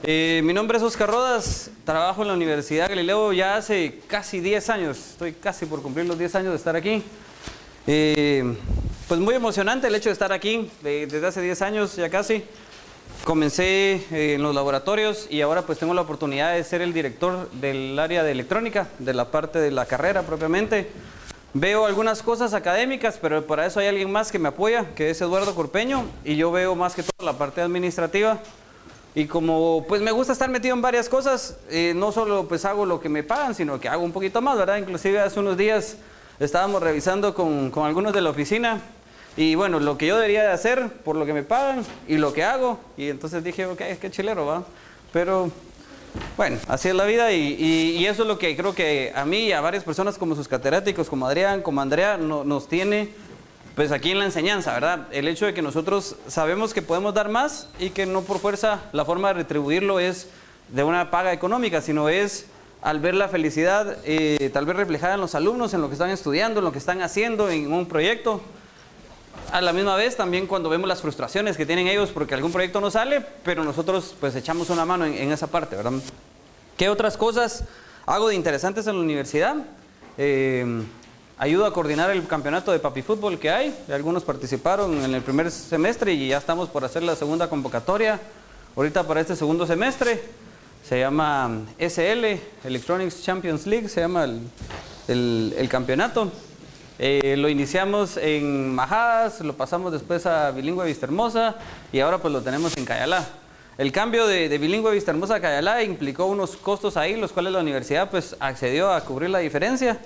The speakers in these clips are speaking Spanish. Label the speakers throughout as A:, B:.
A: Mi nombre es Oscar Rodas, trabajo en la Universidad Galileo ya hace casi 10 años, estoy casi por cumplir los 10 años de estar aquí. Pues muy emocionante el hecho de estar aquí, desde hace 10 años ya casi. Comencé en los laboratorios y ahora pues tengo la oportunidad de ser el director del área de electrónica, de la parte de la carrera propiamente. Veo algunas cosas académicas, pero para eso hay alguien más que me apoya, que es Eduardo Corpeño, y yo veo más que todo la parte administrativa. Y como pues me gusta estar metido en varias cosas, no solo pues hago lo que me pagan, sino que hago un poquito más, ¿verdad? Inclusive hace unos días estábamos revisando con algunos de la oficina y bueno, lo que yo debería de hacer por lo que me pagan y lo que hago, y entonces dije, ok, qué chilero, ¿va? Pero bueno, así es la vida y eso es lo que creo que a mí y a varias personas como sus catedráticos, como Adrián, como Andrea, nos tiene pues aquí en la enseñanza, ¿verdad? El hecho de que nosotros sabemos que podemos dar más y que no por fuerza la forma de retribuirlo es de una paga económica, sino es al ver la felicidad tal vez reflejada en los alumnos, en lo que están estudiando, en lo que están haciendo en un proyecto. A la misma vez también cuando vemos las frustraciones que tienen ellos porque algún proyecto no sale, pero nosotros pues echamos una mano en esa parte, ¿verdad? ¿Qué otras cosas hago de interesantes en la universidad? Ayudo a coordinar el campeonato de papi fútbol que hay. Algunos participaron en el primer semestre y ya estamos por hacer la segunda convocatoria. Ahorita para este segundo semestre se llama SL, Electronics Champions League, se llama el campeonato. Lo iniciamos en Majadas, lo pasamos después a Bilingüe Vistahermosa y ahora pues lo tenemos en Cayalá. El cambio de Bilingüe Vistahermosa a Cayalá implicó unos costos ahí, los cuales la universidad pues accedió a cubrir la diferencia.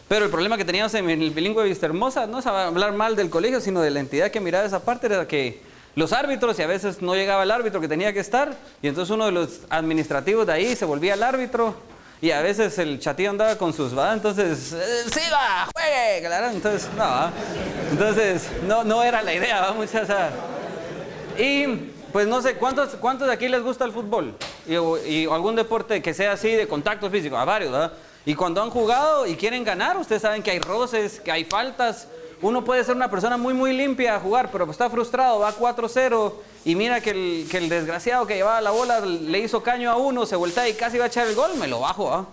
A: Pero el problema que teníamos en el Bilingüe Vistahermosa no es hablar mal del colegio, sino de la entidad que miraba esa parte, era que los árbitros, y a veces no llegaba el árbitro que tenía que estar, y entonces uno de los administrativos de ahí se volvía el árbitro, y a veces el chatillo andaba con sus, ¿va? Entonces, ¡siga! ¡Juegue! Claro, entonces, no, ¿va? Entonces, no era la idea, ¿va? Muchas, y pues no sé, ¿cuántos de aquí les gusta el fútbol? Y algún deporte que sea así de contacto físico, a varios, ¿verdad? Y cuando han jugado y quieren ganar, ustedes saben que hay roces, que hay faltas. Uno puede ser una persona muy limpia a jugar, pero está frustrado, va 4-0 y mira que el desgraciado que llevaba la bola le hizo caño a uno, se voltea y casi va a echar el gol, me lo bajo, ¿ah?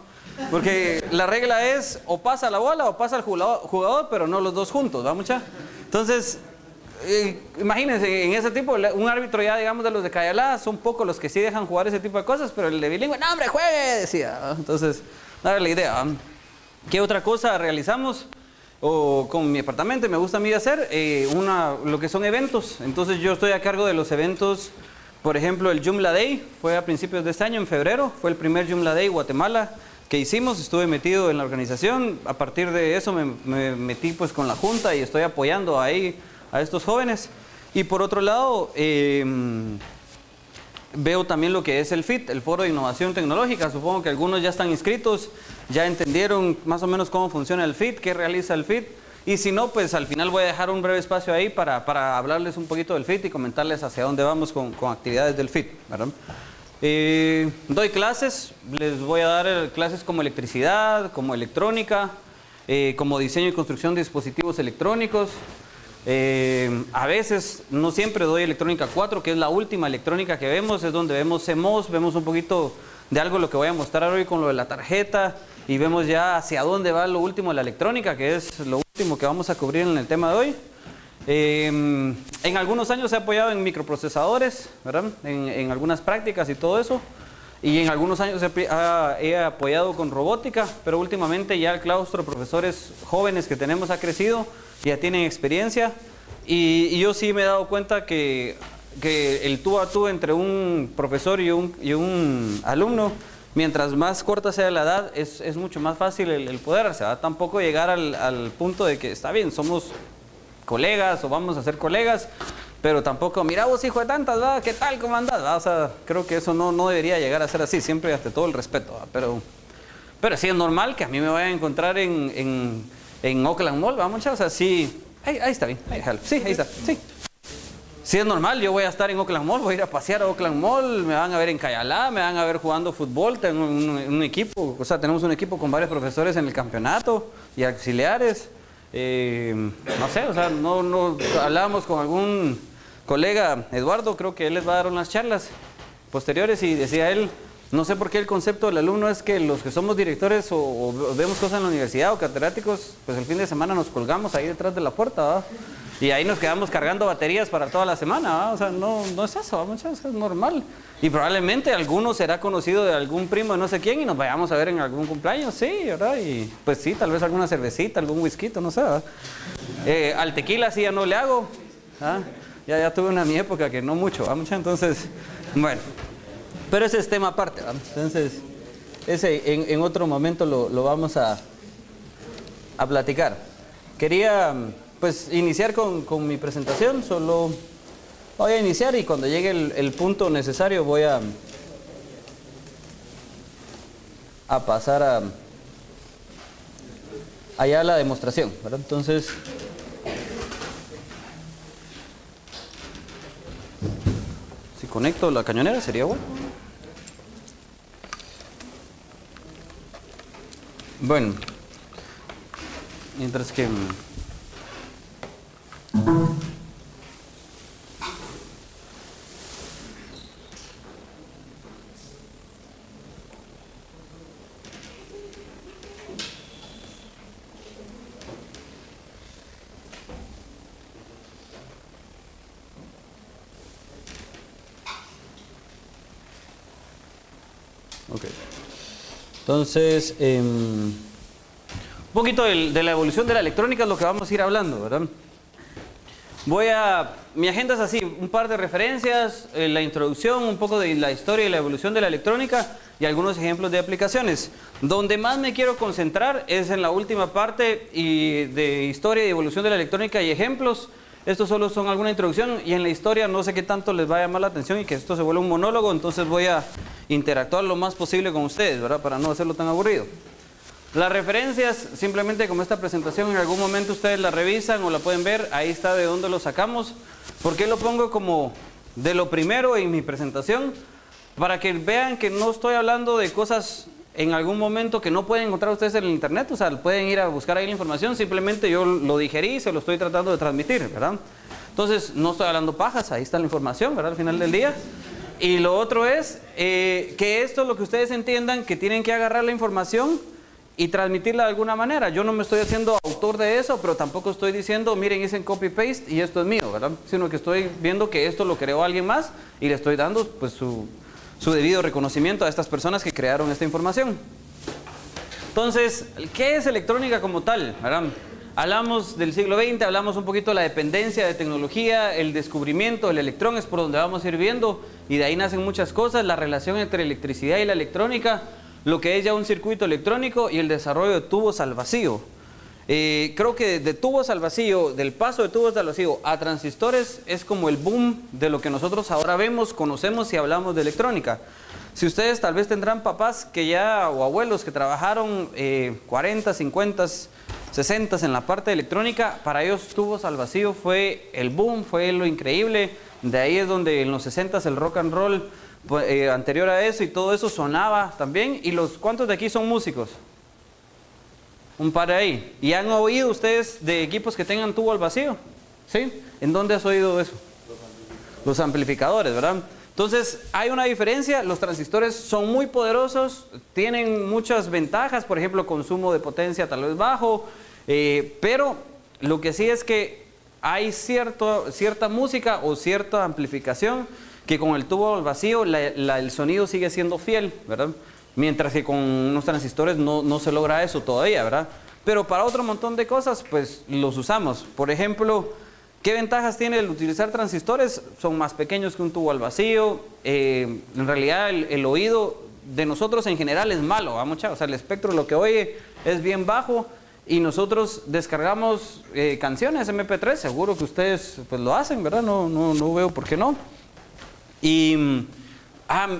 A: Porque la regla es o pasa la bola o pasa el jugador, pero no los dos juntos, ¿va, mucha? Entonces, imagínense, en ese tipo, un árbitro ya, digamos, de los de Cayalá, son pocos los que sí dejan jugar ese tipo de cosas, pero el de Bilingüe, no, hombre, juegue, decía, ¿no? Entonces, no era la idea. ¿Qué otra cosa realizamos? O con mi departamento me gusta a mí hacer lo que son eventos. Entonces yo estoy a cargo de los eventos. Por ejemplo, el Joomla Day fue a principios de este año, en febrero. Fue el primer Joomla Day Guatemala que hicimos. Estuve metido en la organización. A partir de eso me metí pues con la junta y estoy apoyando ahí a estos jóvenes. Y por otro lado, veo también lo que es el FIT, el Foro de Innovación Tecnológica. Supongo que algunos ya están inscritos, ya entendieron más o menos cómo funciona el FIT, qué realiza el FIT. Y si no, pues al final voy a dejar un breve espacio ahí para hablarles un poquito del FIT y comentarles hacia dónde vamos con actividades del FIT, ¿verdad? Doy clases, les voy a dar clases como electricidad, como electrónica, como diseño y construcción de dispositivos electrónicos. A veces, no siempre doy electrónica 4, que es la última electrónica que vemos, es donde vemos CMOS, vemos un poquito de algo lo que voy a mostrar hoy con lo de la tarjeta y vemos ya hacia dónde va lo último de la electrónica, que es lo último que vamos a cubrir en el tema de hoy. En algunos años he apoyado en microprocesadores, ¿verdad? En algunas prácticas y todo eso. Y en algunos años he apoyado con robótica, pero últimamente ya el claustro de profesores jóvenes que tenemos ha crecido, ya tienen experiencia. Y yo sí me he dado cuenta que el tú a tú entre un profesor y un alumno, mientras más corta sea la edad, es mucho más fácil el poder. O sea, tampoco llegar al punto de que está bien, somos colegas o vamos a ser colegas, pero tampoco, mira vos hijo de tantas, ¿va? ¿Qué tal? ¿Cómo andás? ¿Va? O sea, creo que eso no debería llegar a ser así, siempre ante todo el respeto, ¿va? Pero sí es normal que a mí me vayan a encontrar en Oakland Mall, ¿va, muchachos? O sea, sí, ahí está bien, sí, ahí está, sí. Sí es normal, yo voy a estar en Oakland Mall, voy a ir a pasear a Oakland Mall, me van a ver en Cayalá, me van a ver jugando fútbol, tengo un equipo, o sea, tenemos un equipo con varios profesores en el campeonato y auxiliares. No sé, o sea, no hablábamos con algún colega, Eduardo, creo que él les va a dar unas charlas posteriores y decía él, no sé por qué el concepto del alumno es que los que somos directores o vemos cosas en la universidad o catedráticos, pues el fin de semana nos colgamos ahí detrás de la puerta, ¿va? Y ahí nos quedamos cargando baterías para toda la semana, ¿va? O sea, no es eso, ¿va? Muchas veces es normal. Y probablemente alguno será conocido de algún primo de no sé quién y nos vayamos a ver en algún cumpleaños, sí, ¿verdad? Y pues sí, tal vez alguna cervecita, algún whisky, no sé, ¿va? Al tequila sí ya no le hago, ¿ah? Ya tuve una en mi época que no mucho, ¿va? Entonces, bueno, pero ese es tema aparte, ¿va? Entonces, ese en otro momento lo vamos a platicar. Quería pues iniciar con mi presentación, solo voy a iniciar y cuando llegue el punto necesario voy a pasar allá a la demostración, ¿verdad? Entonces, si conecto la cañonera sería bueno. Bueno, mientras que ok. Entonces, un poquito de la evolución de la electrónica es lo que vamos a ir hablando, ¿verdad? Mi agenda es así, un par de referencias, la introducción, un poco de la historia y la evolución de la electrónica y algunos ejemplos de aplicaciones. Donde más me quiero concentrar es en la última parte de historia y evolución de la electrónica y ejemplos. Estos solo son alguna introducción y en la historia no sé qué tanto les va a llamar la atención y que esto se vuelva un monólogo, entonces voy a interactuar lo más posible con ustedes, ¿verdad? Para no hacerlo tan aburrido. Las referencias, simplemente como esta presentación en algún momento ustedes la revisan o la pueden ver, ahí está de dónde lo sacamos. ¿Por qué lo pongo como de lo primero en mi presentación? Para que vean que no estoy hablando de cosas en algún momento que no pueden encontrar ustedes en el internet, o sea, pueden ir a buscar ahí la información, simplemente yo lo digerí y se lo estoy tratando de transmitir, ¿verdad? Entonces, no estoy hablando pajas, ahí está la información, ¿verdad? Al final del día. Y lo otro es que esto es lo que ustedes entiendan, que tienen que agarrar la información y transmitirla de alguna manera. Yo no me estoy haciendo autor de eso, pero tampoco estoy diciendo, miren, hice copy paste y esto es mío, ¿verdad? Sino que estoy viendo que esto lo creó alguien más y le estoy dando pues su debido reconocimiento a estas personas que crearon esta información. Entonces, ¿qué es electrónica como tal? ¿Verdad? Hablamos del siglo XX, hablamos un poquito de la dependencia de tecnología, el descubrimiento del electrón es por donde vamos a ir viendo y de ahí nacen muchas cosas, la relación entre electricidad y la electrónica, lo que es ya un circuito electrónico y el desarrollo de tubos al vacío. Creo que de tubos al vacío, del paso de tubos al vacío a transistores es como el boom de lo que nosotros ahora vemos, conocemos y hablamos de electrónica. Si ustedes tal vez tendrán papás que ya o abuelos que trabajaron 40, 50, 60 en la parte de electrónica, para ellos tubos al vacío fue el boom, fue lo increíble. De ahí es donde en los 60 el rock and roll anterior a eso y todo eso sonaba también. ¿Y cuántos de aquí son músicos? Un par de ahí. ¿Y han oído ustedes de equipos que tengan tubo al vacío? ¿Sí? ¿En dónde has oído eso? Los amplificadores, ¿verdad? Entonces, hay una diferencia. Los transistores son muy poderosos, tienen muchas ventajas, por ejemplo, consumo de potencia tal vez bajo, pero lo que sí es que hay cierta música o cierta amplificación que con el tubo al vacío el sonido sigue siendo fiel, ¿verdad? Mientras que con unos transistores no se logra eso todavía, ¿verdad? Pero para otro montón de cosas, pues los usamos. Por ejemplo, ¿qué ventajas tiene el utilizar transistores? Son más pequeños que un tubo al vacío. En realidad el oído de nosotros en general es malo, ¿va? O sea, el espectro de lo que oye es bien bajo y nosotros descargamos canciones MP3, seguro que ustedes pues lo hacen, ¿verdad? No veo por qué no. Y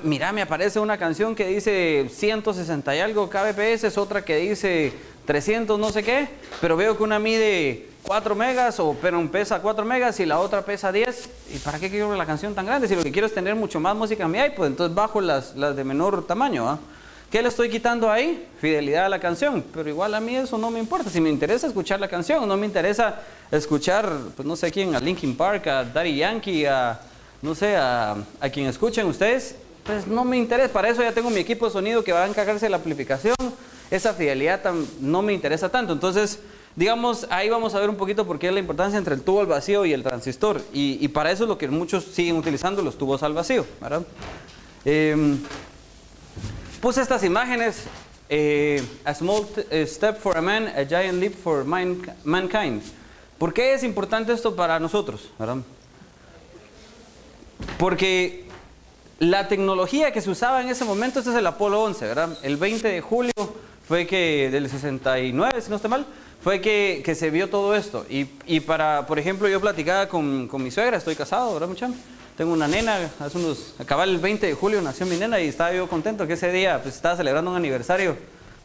A: mira, me aparece una canción que dice 160 y algo kbps, otra que dice 300 no sé qué, pero veo que una mide 4 megas, pero pesa 4 megas y la otra pesa 10. ¿Y para qué quiero la canción tan grande? Si lo que quiero es tener mucho más música en mi iPod, entonces bajo las de menor tamaño, ¿ah? ¿Qué le estoy quitando ahí? Fidelidad a la canción, pero igual a mí eso no me importa. Si me interesa escuchar la canción, no me interesa escuchar, pues no sé quién, a Linkin Park, a Daddy Yankee, no sé, a quien escuchen ustedes, pues no me interesa. Para eso ya tengo mi equipo de sonido que va a encargarse de la amplificación. Esa fidelidad no me interesa tanto. Entonces, digamos, ahí vamos a ver un poquito por qué es la importancia entre el tubo al vacío y el transistor. Y para eso es lo que muchos siguen utilizando, los tubos al vacío, ¿verdad? Puse estas imágenes. A small step for a man, a giant leap for mankind. ¿Por qué es importante esto para nosotros, verdad? Porque la tecnología que se usaba en ese momento, este es el Apolo 11, ¿verdad? El 20 de julio fue que, del 69, si no estoy mal, fue que se vio todo esto. Y por ejemplo, yo platicaba con mi suegra, estoy casado, ¿verdad, muchachos? Tengo una nena, acababa el 20 de julio nació mi nena y estaba yo contento que ese día pues, estaba celebrando un aniversario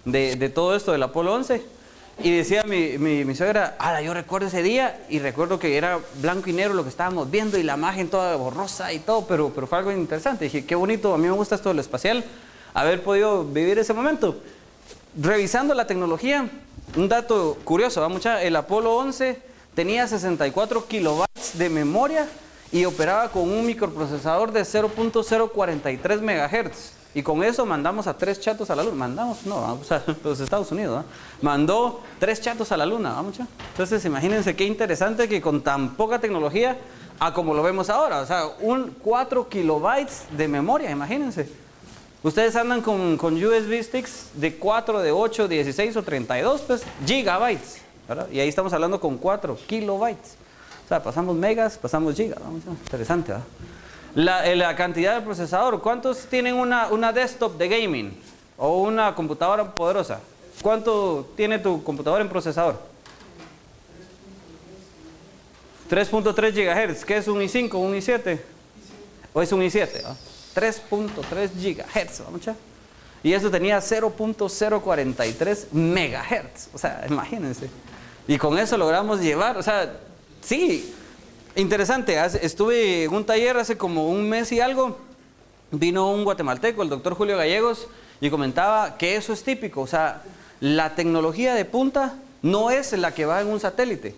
A: de todo esto del Apolo 11. Y decía mi suegra, yo recuerdo ese día y recuerdo que era blanco y negro lo que estábamos viendo y la imagen toda borrosa y todo, pero fue algo interesante. Dije, qué bonito, a mí me gusta esto de lo espacial, haber podido vivir ese momento. Revisando la tecnología, un dato curioso, ¿va, mucha? El Apolo 11 tenía 64 kilobytes de memoria y operaba con un microprocesador de 0.043 MHz. Y con eso mandamos a 3 chatos a la luna. Mandamos, no, o sea, los Estados Unidos, ¿no? Mandó 3 chatos a la luna, ¿va, mucha? Entonces, imagínense qué interesante que con tan poca tecnología, a como lo vemos ahora, o sea, 4 kilobytes de memoria, imagínense. Ustedes andan con USB sticks de 4, de 8, 16 o 32, pues, gigabytes, ¿verdad? Y ahí estamos hablando con 4 kilobytes. O sea, pasamos megas, pasamos gigas, ¿no? Interesante, ¿verdad? La cantidad de procesador, ¿cuántos tienen una desktop de gaming? O una computadora poderosa. ¿Cuánto tiene tu computadora en procesador? 3.3 GHz. ¿Qué es un i5, un i7? ¿O es un i7? 3.3 GHz, ¿mucha? Y eso tenía 0.043 MHz. O sea, imagínense. Y con eso logramos llevar, o sea, sí. Interesante, estuve en un taller hace como un mes y algo, vino un guatemalteco, el doctor Julio Gallegos, y comentaba que eso es típico, o sea, la tecnología de punta no es la que va en un satélite.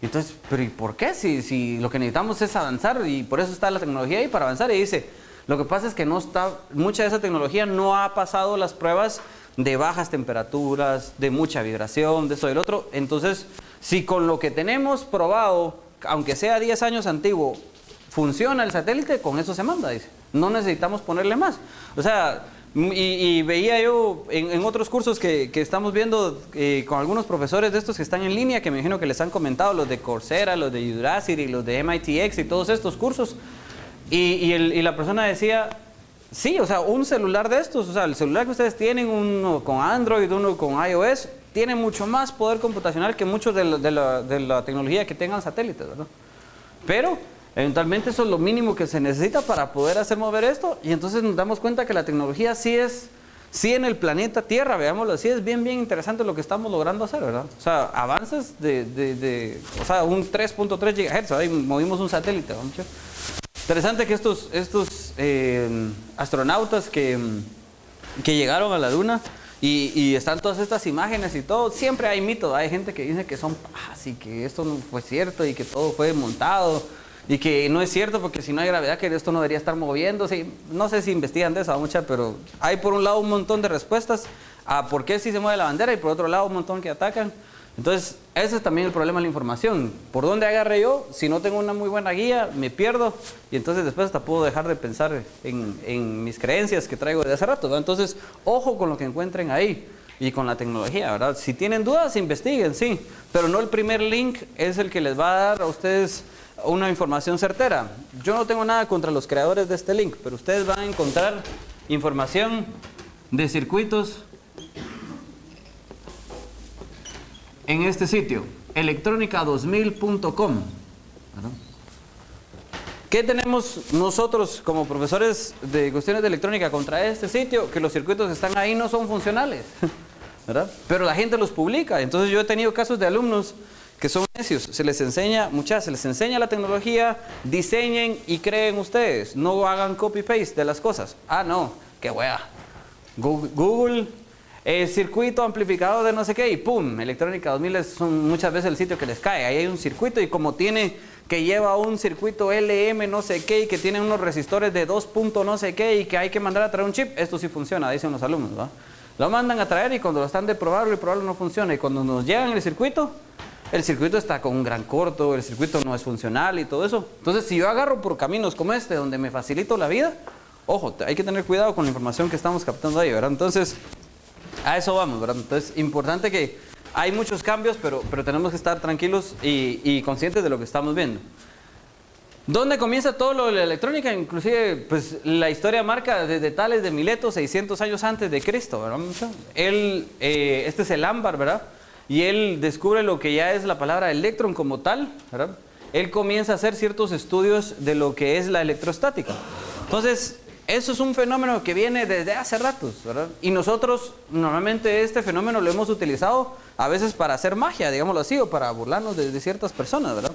A: Entonces, ¿pero y por qué? Si lo que necesitamos es avanzar, y por eso está la tecnología ahí, para avanzar, y dice, lo que pasa es que mucha de esa tecnología no ha pasado las pruebas de bajas temperaturas, de mucha vibración, de eso y del otro. Entonces, si con lo que tenemos probado, aunque sea 10 años antiguo, funciona el satélite, con eso se manda, dice. No necesitamos ponerle más. O sea, y veía yo en otros cursos que estamos viendo con algunos profesores de estos que están en línea, que me imagino que les han comentado, los de Coursera, los de Udacity, los de MITx y todos estos cursos. Y la persona decía, sí, o sea, un celular de estos, o sea, el celular que ustedes tienen, uno con Android, uno con iOS, tiene mucho más poder computacional que muchos de la tecnología que tengan satélites, ¿verdad? Pero eventualmente eso es lo mínimo que se necesita para poder hacer mover esto, y entonces nos damos cuenta que la tecnología sí en el planeta Tierra, veámoslo así, es bien interesante lo que estamos logrando hacer, ¿verdad? O sea, avances o sea, un 3.3 GHz, ahí movimos un satélite, ¿verdad? Interesante que estos astronautas que llegaron a la Luna, y están todas estas imágenes y todo, siempre hay mitos, hay gente que dice que son y que esto no fue cierto y que todo fue montado y que no es cierto porque si no hay gravedad que esto no debería estar moviéndose. No sé si investigan de eso mucha, pero hay por un lado un montón de respuestas a por qué sí se mueve la bandera y por otro lado un montón que atacan. Entonces, ese es también el problema de la información. ¿Por dónde agarré yo? Si no tengo una muy buena guía, me pierdo. Y entonces después hasta puedo dejar de pensar en mis creencias que traigo de hace rato, ¿verdad? Entonces, ojo con lo que encuentren ahí y con la tecnología, ¿verdad? Si tienen dudas, investiguen, sí. Pero no el primer link es el que les va a dar a ustedes una información certera. Yo no tengo nada contra los creadores de este link, pero ustedes van a encontrar información de circuitos en este sitio, electronica2000.com. ¿Qué tenemos nosotros como profesores de cuestiones de electrónica contra este sitio? Que los circuitos que están ahí no son funcionales, ¿verdad? Pero la gente los publica. Entonces yo he tenido casos de alumnos que son necios. Se les enseña la tecnología, diseñen y creen ustedes. No hagan copy-paste de las cosas. No, qué wea. Google circuito amplificador de no sé qué, y pum, Electrónica 2000 son muchas veces el sitio que les cae. Ahí hay un circuito y como tiene, que lleva un circuito LM no sé qué, y que tiene unos resistores de 2 puntos no sé qué, y que hay que mandar a traer un chip, esto sí funciona, dicen los alumnos, ¿va? Lo mandan a traer y cuando lo están de probarlo y probarlo no funciona, y cuando nos llegan el circuito está con un gran corto, el circuito no es funcional y todo eso. Entonces, si yo agarro por caminos como este, donde me facilito la vida, ojo, hay que tener cuidado con la información que estamos captando ahí, ¿verdad? Entonces, a eso vamos, ¿verdad? Entonces, importante que hay muchos cambios, pero tenemos que estar tranquilos y conscientes de lo que estamos viendo. ¿Dónde comienza todo lo de la electrónica? Inclusive, pues, la historia marca desde Tales de Mileto, 600 años antes de Cristo, ¿verdad? Este es el ámbar, ¿verdad? Y él descubre lo que ya es la palabra electron como tal, ¿verdad? Él comienza a hacer ciertos estudios de lo que es la electrostática. Entonces, eso es un fenómeno que viene desde hace ratos, ¿verdad? Y nosotros, normalmente, este fenómeno lo hemos utilizado a veces para hacer magia, digámoslo así, o para burlarnos de ciertas personas, ¿verdad?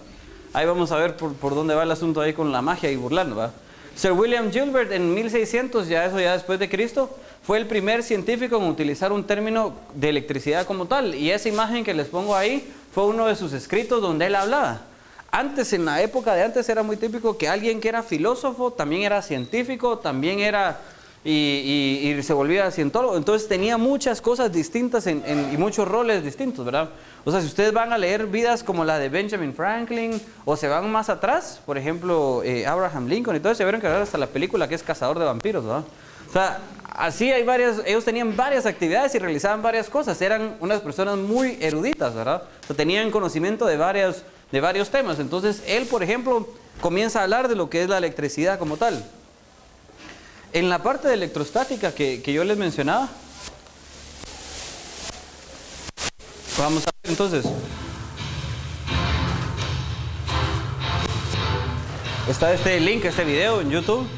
A: Ahí vamos a ver por dónde va el asunto ahí con la magia y burlarnos, ¿verdad? Sir William Gilbert en 1600, ya después de Cristo, fue el primer científico en utilizar un término de electricidad como tal. Y esa imagen que les pongo ahí fue uno de sus escritos donde él hablaba. Antes, en la época de antes, era muy típico que alguien que era filósofo también era científico, también era y se volvía cientólogo. Entonces tenía muchas cosas distintas y muchos roles distintos, ¿verdad? O sea, si ustedes van a leer vidas como la de Benjamin Franklin o se van más atrás, por ejemplo, Abraham Lincoln y todo eso, vieron que hasta la película que es Cazador de Vampiros, ¿verdad? O sea, así hay ellos tenían varias actividades y realizaban varias cosas, eran unas personas muy eruditas, ¿verdad? O sea, tenían conocimiento de varios temas. Entonces, él, por ejemplo, comienza a hablar de lo que es la electricidad como tal. En la parte de electrostática que yo les mencionaba, vamos a ver entonces. Está este link, este video en YouTube.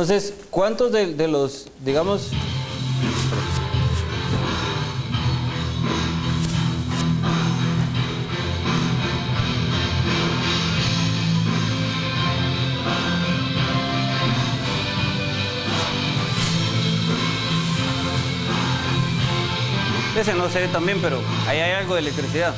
A: Entonces, ¿cuántos de los, digamos... Ese no sé también, pero ahí hay algo de electricidad.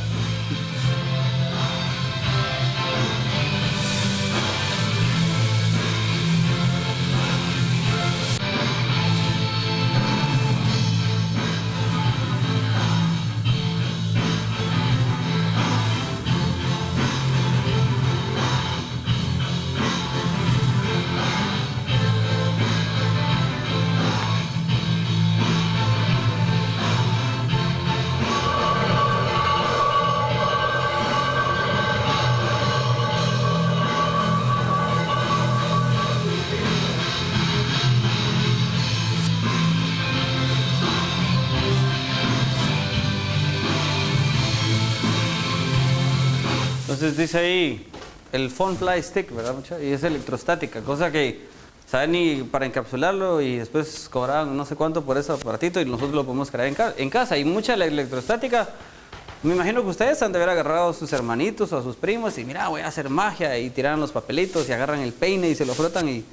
A: Entonces dice ahí el Phone Fly Stick, ¿verdad? Y es electrostática, cosa que saben ni para encapsularlo y después cobraban no sé cuánto por ese aparatito y nosotros lo podemos crear en casa. Y mucha la electrostática, me imagino que ustedes han de haber agarrado a sus hermanitos o a sus primos y mira, voy a hacer magia y tiran los papelitos y agarran el peine y se lo frotan y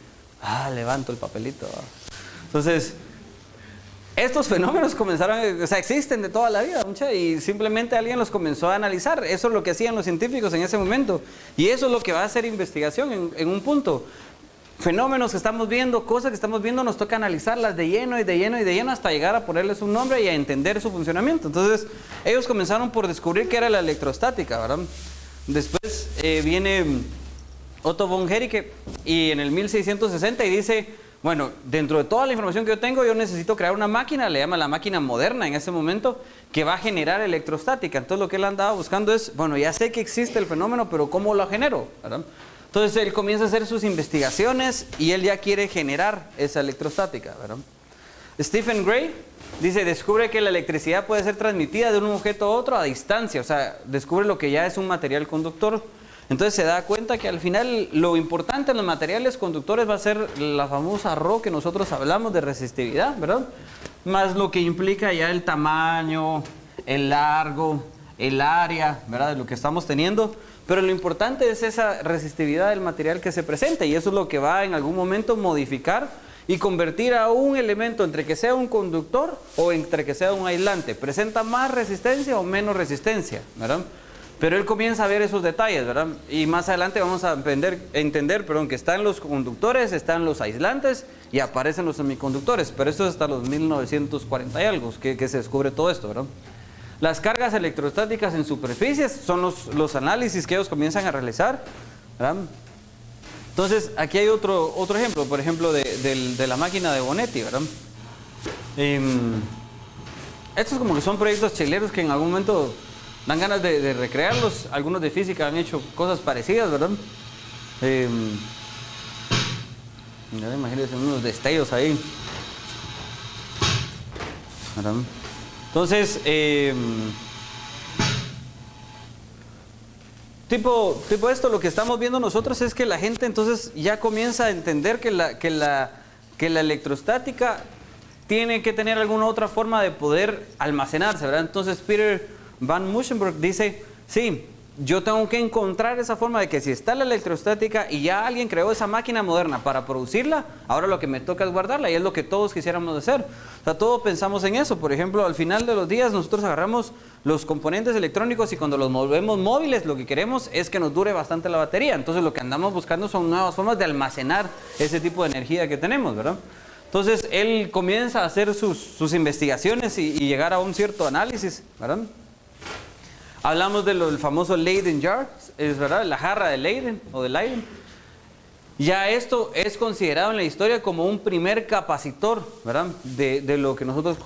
A: levanto el papelito. Entonces, estos fenómenos comenzaron, o sea, existen de toda la vida, mucha, y simplemente alguien los comenzó a analizar. Eso es lo que hacían los científicos en ese momento. Y eso es lo que va a hacer investigación en un punto. Fenómenos que estamos viendo, cosas que estamos viendo, nos toca analizarlas de lleno y de lleno y de lleno hasta llegar a ponerles un nombre y a entender su funcionamiento. Entonces, ellos comenzaron por descubrir qué era la electrostática, ¿verdad? Después viene Otto von Guericke y en el 1660 y dice, bueno, dentro de toda la información que yo tengo, yo necesito crear una máquina, le llama la máquina moderna en ese momento, que va a generar electrostática. Entonces, lo que él andaba buscando es, bueno, ya sé que existe el fenómeno, pero ¿cómo lo genero?, ¿verdad? Entonces él comienza a hacer sus investigaciones y él ya quiere generar esa electrostática, ¿verdad? Stephen Gray dice, descubre que la electricidad puede ser transmitida de un objeto a otro a distancia, o sea, descubre lo que ya es un material conductor. Entonces se da cuenta que al final lo importante en los materiales conductores va a ser la famosa Rho que nosotros hablamos de resistividad, ¿verdad? Más lo que implica ya el tamaño, el largo, el área, ¿verdad? De lo que estamos teniendo. Pero lo importante es esa resistividad del material que se presenta y eso es lo que va en algún momento modificar y convertir a un elemento entre que sea un conductor o entre que sea un aislante. ¿Presenta más resistencia o menos resistencia?, ¿verdad? Pero él comienza a ver esos detalles, ¿verdad? Y más adelante vamos a entender, que están los conductores, están los aislantes y aparecen los semiconductores. Pero esto es hasta los 1940 y algo que se descubre todo esto, ¿verdad? Las cargas electrostáticas en superficies son los análisis que ellos comienzan a realizar, ¿verdad? Entonces, aquí hay otro ejemplo, por ejemplo, de la máquina de Bonetti, ¿verdad? Estos como que son proyectos chileros que en algún momento dan ganas de recrearlos. Algunos de física han hecho cosas parecidas, ¿verdad? Imagínense unos destellos ahí, ¿verdad? Entonces, tipo esto, lo que estamos viendo nosotros es que la gente entonces ya comienza a entender que la electrostática tiene que tener alguna otra forma de poder almacenarse, ¿verdad? Entonces Peter Van Musschenbroek dice, sí, yo tengo que encontrar esa forma de que si está la electrostática y ya alguien creó esa máquina moderna para producirla, ahora lo que me toca es guardarla y es lo que todos quisiéramos hacer. O sea, todos pensamos en eso. Por ejemplo, al final de los días nosotros agarramos los componentes electrónicos y cuando los volvemos móviles lo que queremos es que nos dure bastante la batería. Entonces lo que andamos buscando son nuevas formas de almacenar ese tipo de energía que tenemos, ¿verdad? Entonces él comienza a hacer sus investigaciones y llegar a un cierto análisis, ¿verdad? Hablamos del famoso Leyden jar, es verdad, la jarra de Leyden o de Leiden. Ya esto es considerado en la historia como un primer capacitor, ¿verdad? De lo que nosotros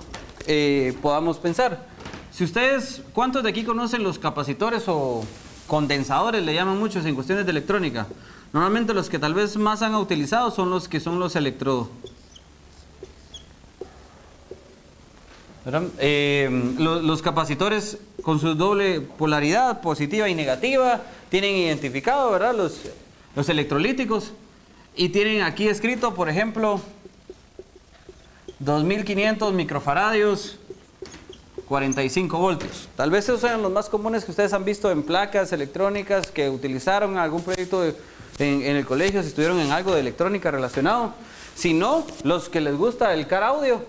A: podamos pensar. Si ustedes, ¿cuántos de aquí conocen los capacitores o condensadores, le llaman muchos en cuestiones de electrónica? Normalmente los que tal vez más han utilizado son los que son los electrodos. Los capacitores con su doble polaridad, positiva y negativa, tienen identificado, ¿verdad?, los electrolíticos y tienen aquí escrito, por ejemplo, 2500 microfaradios, 45 voltios. Tal vez esos sean los más comunes que ustedes han visto en placas electrónicas que utilizaron en algún proyecto en el colegio, si estuvieron en algo de electrónica relacionado. Si no, los que les gusta el car audio,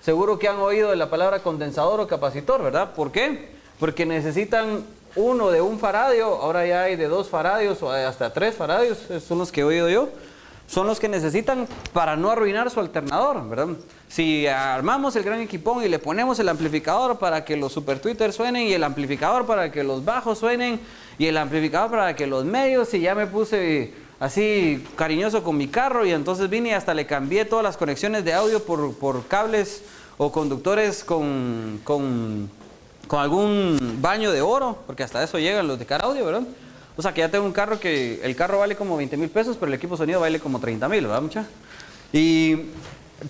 A: seguro que han oído de la palabra condensador o capacitor, ¿verdad? ¿Por qué? Porque necesitan uno de 1 faradio, ahora ya hay de 2 faradios o hasta 3 faradios, esos son los que he oído yo. Son los que necesitan para no arruinar su alternador, ¿verdad? Si armamos el gran equipón y le ponemos el amplificador para que los super tweeters suenen y el amplificador para que los bajos suenen y el amplificador para que los medios, y ya me puse así cariñoso con mi carro y entonces vine y hasta le cambié todas las conexiones de audio por cables o conductores con algún baño de oro, porque hasta eso llegan los de car audio, ¿verdad? O sea que ya tengo un carro que el carro vale como 20,000 pesos, pero el equipo sonido vale como 30,000, ¿verdad, mucha? Y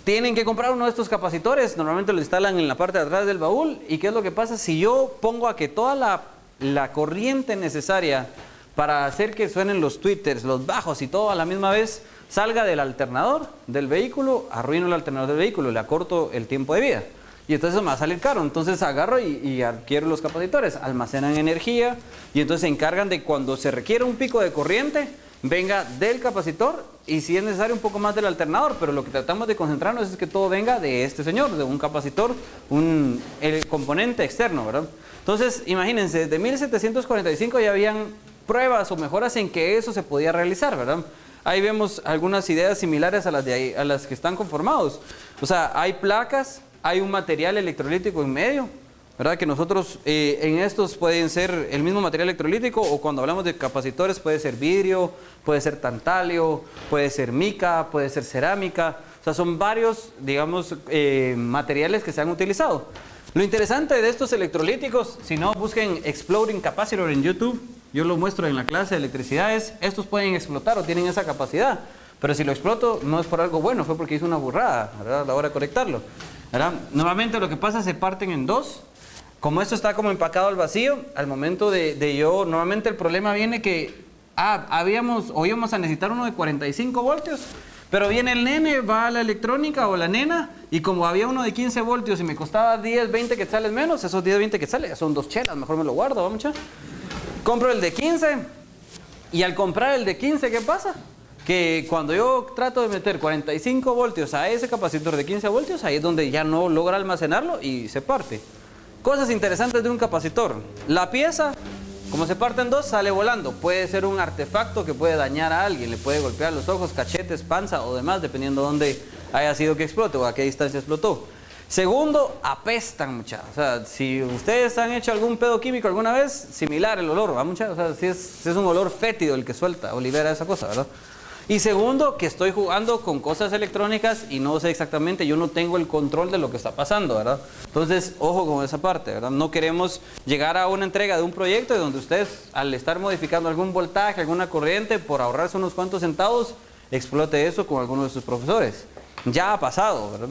A: tienen que comprar uno de estos capacitores, normalmente lo instalan en la parte de atrás del baúl. ¿Y qué es lo que pasa? Si yo pongo a que toda la corriente necesaria para hacer que suenen los tweeters, los bajos y todo a la misma vez salga del alternador del vehículo, arruino el alternador del vehículo, le acorto el tiempo de vida. Y entonces me va a salir caro. Entonces agarro y adquiero los capacitores, almacenan energía y entonces se encargan de cuando se requiere un pico de corriente, venga del capacitor y si es necesario un poco más del alternador, pero lo que tratamos de concentrarnos es que todo venga de este señor, de un capacitor, el componente externo, ¿verdad? Entonces, imagínense, desde 1745 ya habían pruebas o mejoras en que eso se podía realizar, ¿verdad? Ahí vemos algunas ideas similares a las que están conformados. O sea, hay placas, hay un material electrolítico en medio, ¿verdad? Que nosotros en estos pueden ser el mismo material electrolítico, o cuando hablamos de capacitores puede ser vidrio, puede ser tantalio, puede ser mica, puede ser cerámica. O sea, son varios, digamos, materiales que se han utilizado. Lo interesante de estos electrolíticos, si no, busquen Exploding Capacitor en YouTube. Yo lo muestro en la clase de electricidad. Estos pueden explotar o tienen esa capacidad. Pero si lo exploto, no es por algo bueno, fue porque hice una burrada, ¿verdad? A la hora de conectarlo, ¿verdad? Normalmente lo que pasa es que se parten en dos. Como esto está como empacado al vacío, al momento normalmente el problema viene que íbamos a necesitar uno de 45 voltios, pero viene el nene, va a la electrónica o la nena, y como había uno de 15 voltios y me costaba 10, 20 quetzales menos, esos 10, 20 quetzales son 2 chelas, mejor me lo guardo, vamos a compro el de 15, y al comprar el de 15, ¿qué pasa? Que cuando yo trato de meter 45 voltios a ese capacitor de 15 voltios, ahí es donde ya no logra almacenarlo y se parte. Cosas interesantes de un capacitor. La pieza, como se parte en dos, sale volando. Puede ser un artefacto que puede dañar a alguien, le puede golpear los ojos, cachetes, panza o demás, dependiendo de dónde haya sido que explote o a qué distancia explotó. Segundo, apestan, muchachos. O sea, si ustedes han hecho algún pedo químico alguna vez, similar el olor, ¿va, muchachos? O sea, si es un olor fétido el que suelta o libera esa cosa, ¿verdad? Y segundo, que estoy jugando con cosas electrónicas y no sé exactamente, yo no tengo el control de lo que está pasando, ¿verdad? Entonces, ojo con esa parte, ¿verdad? No queremos llegar a una entrega de un proyecto donde ustedes, al estar modificando algún voltaje, alguna corriente, por ahorrarse unos cuantos centavos, explote eso con alguno de sus profesores. Ya ha pasado, ¿verdad?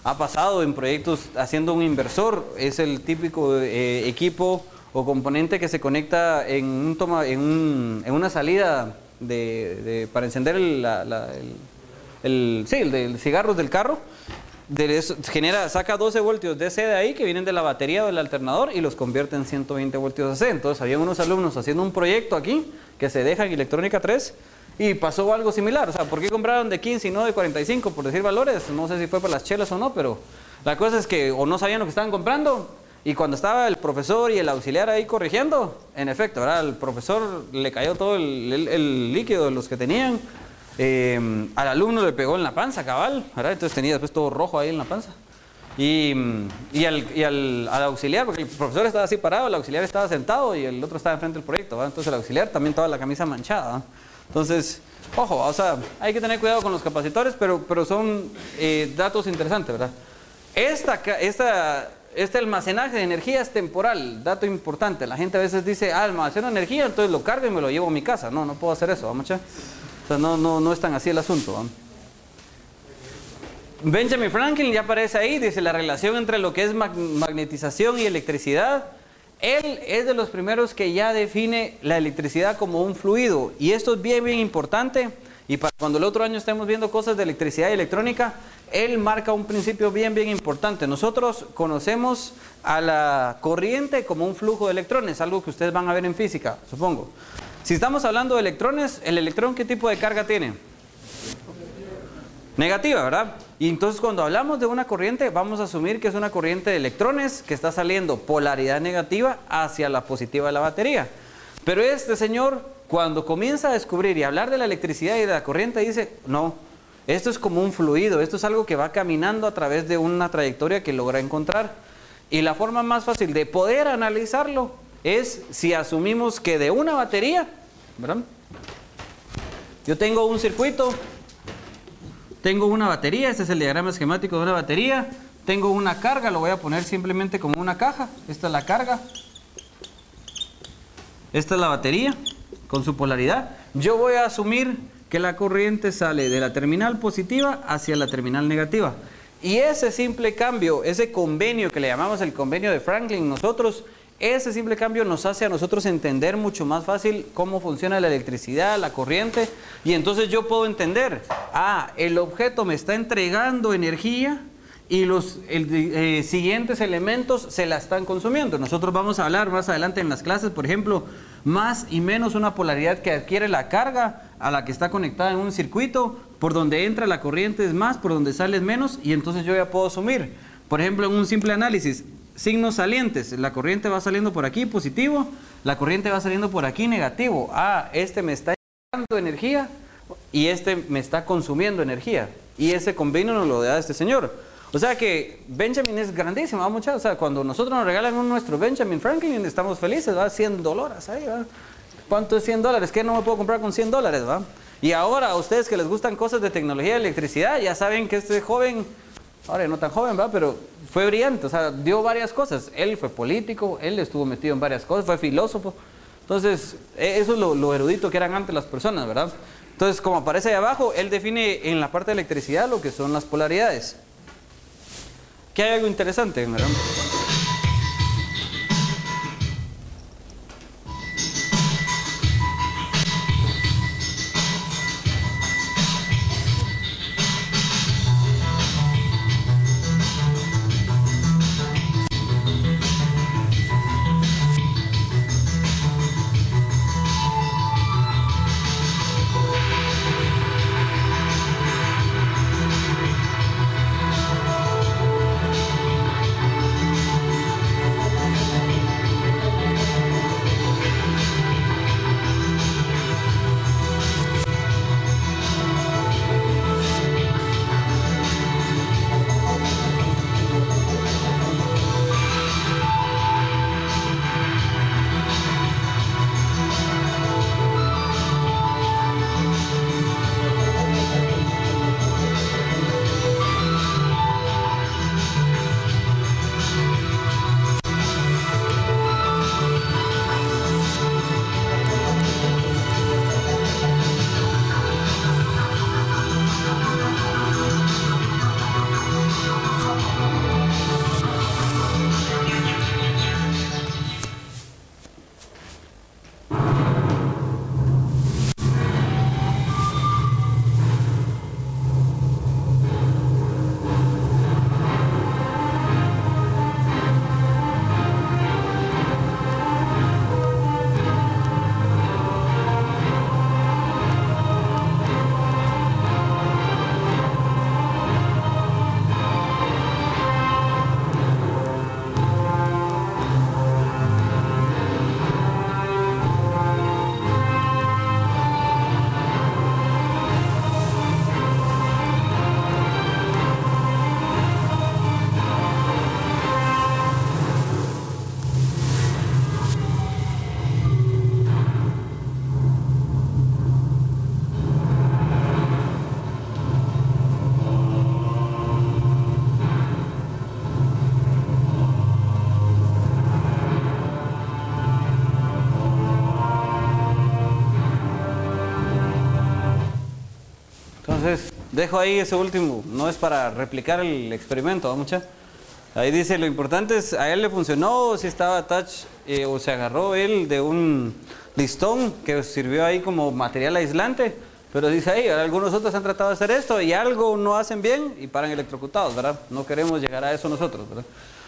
A: Ha pasado en proyectos haciendo un inversor, es el típico equipo o componente que se conecta en una salida para encender el cigarros del carro. Saca 12 voltios DC de ahí que vienen de la batería o del alternador y los convierte en 120 voltios AC. Entonces había unos alumnos haciendo un proyecto aquí que se deja en electrónica 3 y pasó algo similar. O sea, ¿por qué compraron de 15 y no de 45? Por decir valores, no sé si fue por las chelas o no, pero la cosa es que o no sabían lo que estaban comprando. Y cuando estaba el profesor y el auxiliar ahí corrigiendo, en efecto, ¿verdad? Al profesor le cayó todo el líquido de los que tenían. Al alumno le pegó en la panza, cabal, ¿verdad? Entonces tenía después todo rojo ahí en la panza. Y al auxiliar, porque el profesor estaba así parado, el auxiliar estaba sentado y el otro estaba enfrente del proyecto, ¿verdad? Entonces el auxiliar también estaba la camisa manchada, ¿verdad? Entonces, ojo, o sea, hay que tener cuidado con los capacitores, pero son datos interesantes, ¿verdad? Este almacenaje de energía es temporal, dato importante. La gente a veces dice, almaceno energía, entonces lo cargo y me lo llevo a mi casa. No, no puedo hacer eso, ¿vamos? O sea, no es tan así el asunto, ¿vamos? Benjamin Franklin ya aparece ahí, dice la relación entre lo que es magnetización y electricidad. Él es de los primeros que ya define la electricidad como un fluido. Y esto es bien, bien importante. Y para cuando el otro año estemos viendo cosas de electricidad y electrónica, él marca un principio bien, bien importante. Nosotros conocemos a la corriente como un flujo de electrones, algo que ustedes van a ver en física, supongo. Si estamos hablando de electrones, ¿el electrón qué tipo de carga tiene? Negativa, ¿verdad? Y entonces cuando hablamos de una corriente, vamos a asumir que es una corriente de electrones que está saliendo polaridad negativa hacia la positiva de la batería. Pero este señor, cuando comienza a descubrir y hablar de la electricidad y de la corriente, dice, no, esto es como un fluido, esto es algo que va caminando a través de una trayectoria que logra encontrar. Y la forma más fácil de poder analizarlo es si asumimos que de una batería, ¿verdad? Yo tengo un circuito, tengo una batería, este es el diagrama esquemático de una batería, tengo una carga, lo voy a poner simplemente como una caja, esta es la carga, esta es la batería con su polaridad. Yo voy a asumir que la corriente sale de la terminal positiva hacia la terminal negativa. Y ese simple cambio, ese convenio que le llamamos el convenio de Franklin, ese simple cambio nos hace a nosotros entender mucho más fácil cómo funciona la electricidad, la corriente. Y entonces yo puedo entender, el objeto me está entregando energía y los siguientes elementos se la están consumiendo. Nosotros vamos a hablar más adelante en las clases, por ejemplo, más y menos una polaridad que adquiere la carga a la que está conectada en un circuito, por donde entra la corriente es más, por donde sale es menos, y entonces yo ya puedo asumir, por ejemplo, en un simple análisis, signos salientes, la corriente va saliendo por aquí positivo, la corriente va saliendo por aquí negativo. Ah, este me está dando energía y este me está consumiendo energía, y ese combino nos lo da este señor. O sea que Benjamin es grandísimo, ¿va, muchachos? O sea, cuando nosotros nos regalan nuestro Benjamin Franklin, estamos felices, ¿va? $100 ahí, ¿va? ¿Cuánto es $100? ¿Qué no me puedo comprar con $100, va? Y ahora, a ustedes que les gustan cosas de tecnología y electricidad, ya saben que este joven, ahora no tan joven, ¿va? Pero fue brillante, o sea, dio varias cosas. Él fue político, él estuvo metido en varias cosas, fue filósofo. Entonces, eso es lo erudito que eran antes las personas, ¿verdad? Entonces, como aparece ahí abajo, él define en la parte de electricidad lo que son las polaridades. ¿Qué hay algo interesante, verdad? Entonces, dejo ahí ese último, no es para replicar el experimento, ¿va, mucha? Ahí dice, lo importante es, a él le funcionó, si estaba touch, o se agarró él de un listón que sirvió ahí como material aislante, pero dice ahí, algunos otros han tratado de hacer esto y algo no hacen bien y paran electrocutados, ¿verdad? No queremos llegar a eso nosotros, ¿verdad?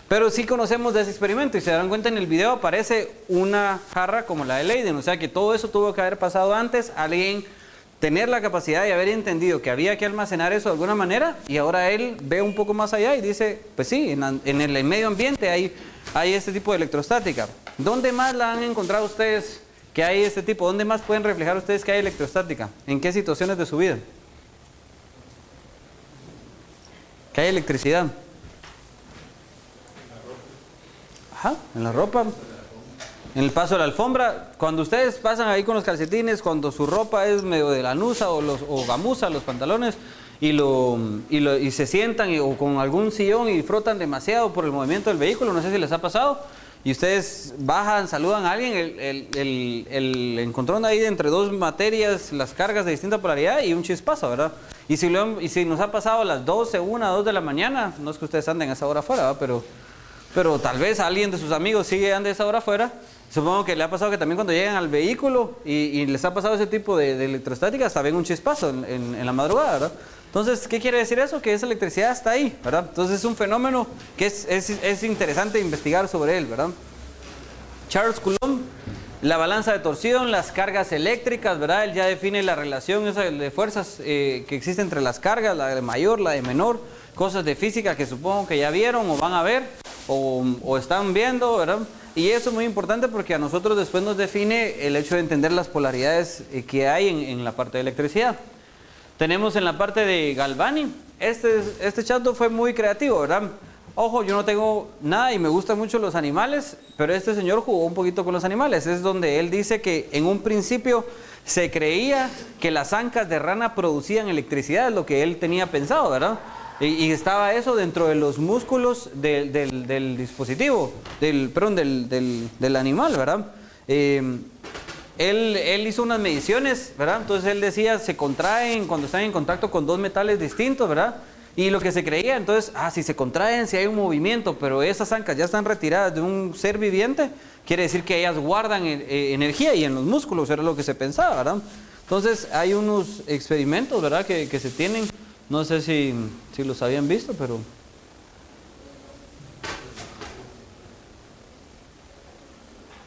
A: Pero sí conocemos de ese experimento y se dan cuenta en el video aparece una jarra como la de Leiden, o sea que todo eso tuvo que haber pasado antes, alguien tener la capacidad de haber entendido que había que almacenar eso de alguna manera, y ahora él ve un poco más allá y dice, pues sí, en el medio ambiente hay este tipo de electrostática. ¿Dónde más la han encontrado ustedes que hay este tipo? ¿Dónde más pueden reflejar ustedes que hay electrostática? ¿En qué situaciones de su vida? ¿Que hay electricidad? Ajá, en la ropa. En el paso de la alfombra, cuando ustedes pasan ahí con los calcetines, cuando su ropa es medio de lanusa o gamuza, los pantalones, y se sientan o con algún sillón y frotan demasiado por el movimiento del vehículo, no sé si les ha pasado, y ustedes bajan, saludan a alguien, el encontrón ahí entre dos materias, las cargas de distinta polaridad y un chispazo, ¿verdad? Y si nos ha pasado a las 12, 1, 2 de la mañana, no es que ustedes anden a esa hora afuera, ¿verdad? Pero tal vez alguien de sus amigos sigue andando a esa hora afuera. Supongo que le ha pasado que también cuando llegan al vehículo y les ha pasado ese tipo de electrostática, hasta ven un chispazo en la madrugada, ¿verdad? Entonces, ¿qué quiere decir eso? Que esa electricidad está ahí, ¿verdad? Entonces es un fenómeno que es interesante investigar sobre él, ¿verdad? Charles Coulomb La balanza de torsión, las cargas eléctricas, ¿verdad? Él ya define la relación esa de fuerzas que existe entre las cargas, la de mayor, la de menor, cosas de física que supongo que ya vieron o van a ver o están viendo, ¿verdad? Y eso es muy importante porque a nosotros después nos define el hecho de entender las polaridades que hay en la parte de electricidad. Tenemos en la parte de Galvani, este chato fue muy creativo, ¿verdad? Ojo, yo no tengo nada y me gustan mucho los animales, pero este señor jugó un poquito con los animales. Es donde él dice que en un principio se creía que las ancas de rana producían electricidad, es lo que él tenía pensado, ¿verdad? Y estaba eso dentro de los músculos del dispositivo, del animal, ¿verdad? Él hizo unas mediciones, ¿verdad? Entonces él decía, se contraen cuando están en contacto con dos metales distintos, ¿verdad? Y lo que se creía, entonces, si se contraen, si hay un movimiento, pero esas ancas ya están retiradas de un ser viviente, quiere decir que ellas guardan energía y en los músculos era lo que se pensaba, ¿verdad? Entonces hay unos experimentos, ¿verdad? Que se tienen, no sé si los habían visto, pero...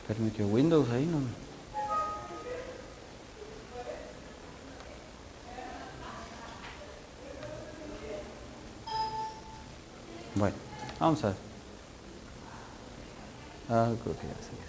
A: Espérame que Windows ahí no... Bueno, vamos a ver. Creo que ya sé eso.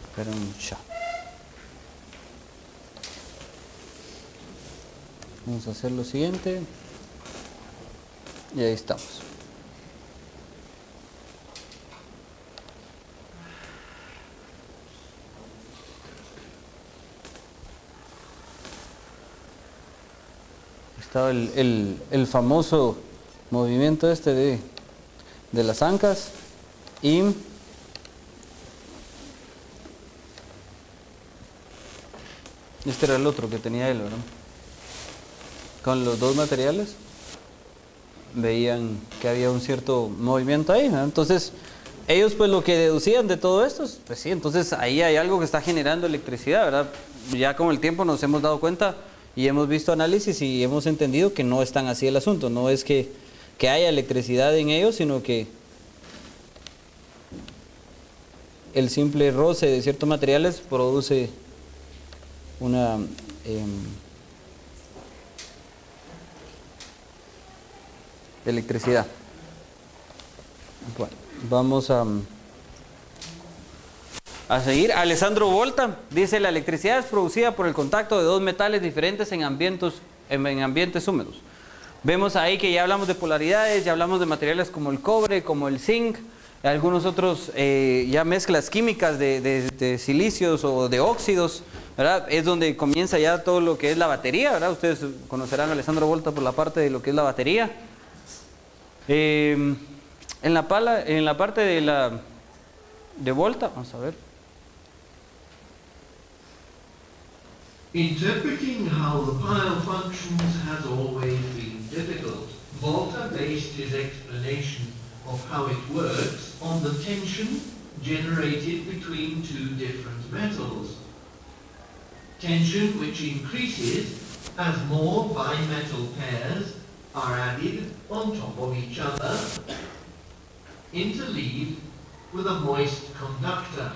A: Espera un chat. Vamos a hacer lo siguiente. Y ahí estamos. Estaba el famoso movimiento este de las ancas y este era el otro que tenía él, ¿verdad? Con los dos materiales veían que había un cierto movimiento ahí, ¿verdad? Entonces ellos pues lo que deducían de todo esto, pues sí, entonces ahí hay algo que está generando electricidad, ¿verdad? Ya con el tiempo nos hemos dado cuenta y hemos visto análisis y hemos entendido que no es tan así el asunto, no es que haya electricidad en ellos, sino que el simple roce de ciertos materiales produce una electricidad. Bueno, vamos a seguir. Alessandro Volta dice: la electricidad es producida por el contacto de dos metales diferentes en ambientes húmedos. Vemos ahí que ya hablamos de polaridades, ya hablamos de materiales como el cobre, como el zinc, algunos otros ya mezclas químicas de silicios o de óxidos, ¿verdad? Es donde comienza ya todo lo que es la batería, ¿verdad? Ustedes conocerán a Alessandro Volta por la parte de lo que es la batería. En la parte de Volta, vamos a ver.
B: Interpreting how the pile functions has always been difficult. Volta based his explanation of how it works on the tension generated between two different metals. Tension which increases as more bimetal pairs are added on top of each other, interleaved with a moist conductor.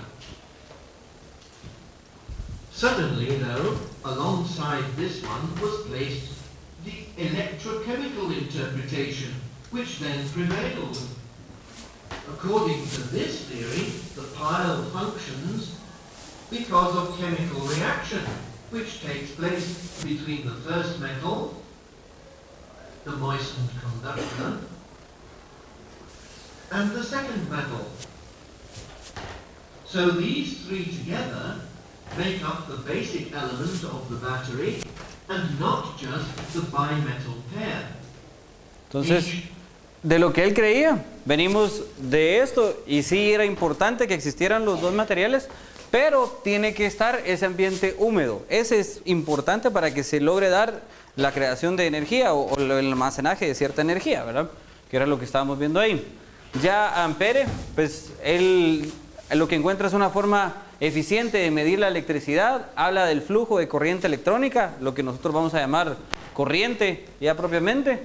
B: Suddenly, though, alongside this one was placed the electrochemical interpretation, which then prevailed. According to this theory, the pile functions because of chemical reaction, which takes place between the first metal, the moistened conductor, and the second metal. So these three together make up the basic element of the battery and not just the bimetal pair.
A: Entonces, de lo que él creía, venimos de esto y sí era importante que existieran los dos materiales, pero tiene que estar ese ambiente húmedo. Ese es importante para que se logre dar la creación de energía o el almacenaje de cierta energía, ¿verdad? Que era lo que estábamos viendo ahí. Ya Ampere, pues él lo que encuentra es una forma eficiente de medir la electricidad, habla del flujo de corriente electrónica, lo que nosotros vamos a llamar corriente ya propiamente,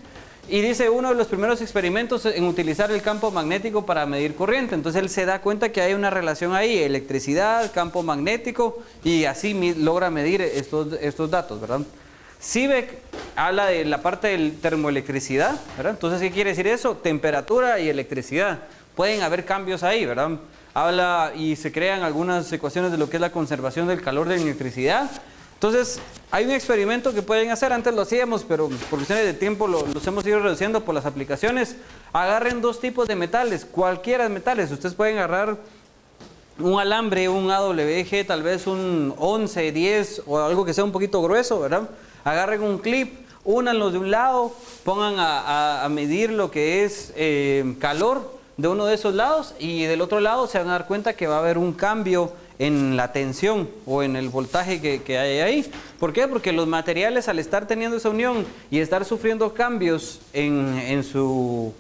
A: y dice uno de los primeros experimentos en utilizar el campo magnético para medir corriente. Entonces él se da cuenta que hay una relación ahí, electricidad, campo magnético, y así logra medir estos datos, ¿verdad? Seebeck habla de la parte de termoelectricidad, ¿verdad? Entonces, ¿qué quiere decir eso? Temperatura y electricidad. Pueden haber cambios ahí, ¿verdad? Habla y se crean algunas ecuaciones de lo que es la conservación del calor de la electricidad. Entonces, hay un experimento que pueden hacer, antes lo hacíamos, pero por cuestiones de tiempo los hemos ido reduciendo por las aplicaciones. Agarren dos tipos de metales, cualquiera de metales. Ustedes pueden agarrar un alambre, un AWG, tal vez un 11, 10 o algo que sea un poquito grueso, ¿verdad? Agarren un clip, únanlos de un lado, pongan a medir lo que es calor de uno de esos lados y del otro lado se van a dar cuenta que va a haber un cambio en la tensión o en el voltaje que hay ahí. ¿Por qué? Porque los materiales, al estar teniendo esa unión y estar sufriendo cambios en su,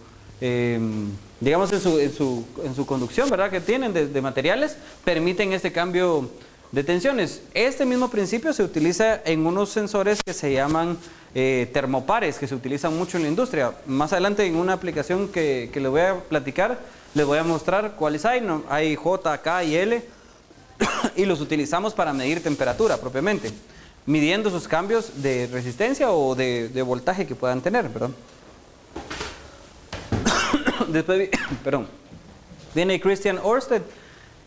A: digamos, en su conducción, ¿verdad?, que tienen de materiales, permiten este cambio de tensiones. Este mismo principio se utiliza en unos sensores que se llaman termopares, que se utilizan mucho en la industria. Más adelante, en una aplicación que les voy a platicar, les voy a mostrar cuáles hay. ¿No? Hay J, K y L y los utilizamos para medir temperatura propiamente, midiendo sus cambios de resistencia o de voltaje que puedan tener, ¿verdad? Después, perdón, viene Christian Ørsted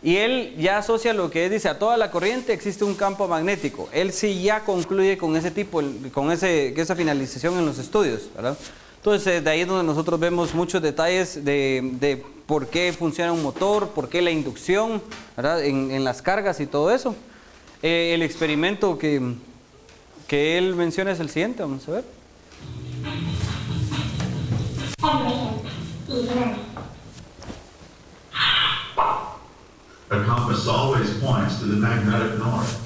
A: y él ya asocia lo que es, dice, a toda la corriente existe un campo magnético. Él sí ya concluye con ese tipo, con esa finalización en los estudios, ¿verdad? Entonces, de ahí es donde nosotros vemos muchos detalles de por qué funciona un motor, por qué la inducción, ¿verdad?, en las cargas y todo eso. El experimento que él menciona es el siguiente, vamos a ver.
C: A compass always points to the magnetic north.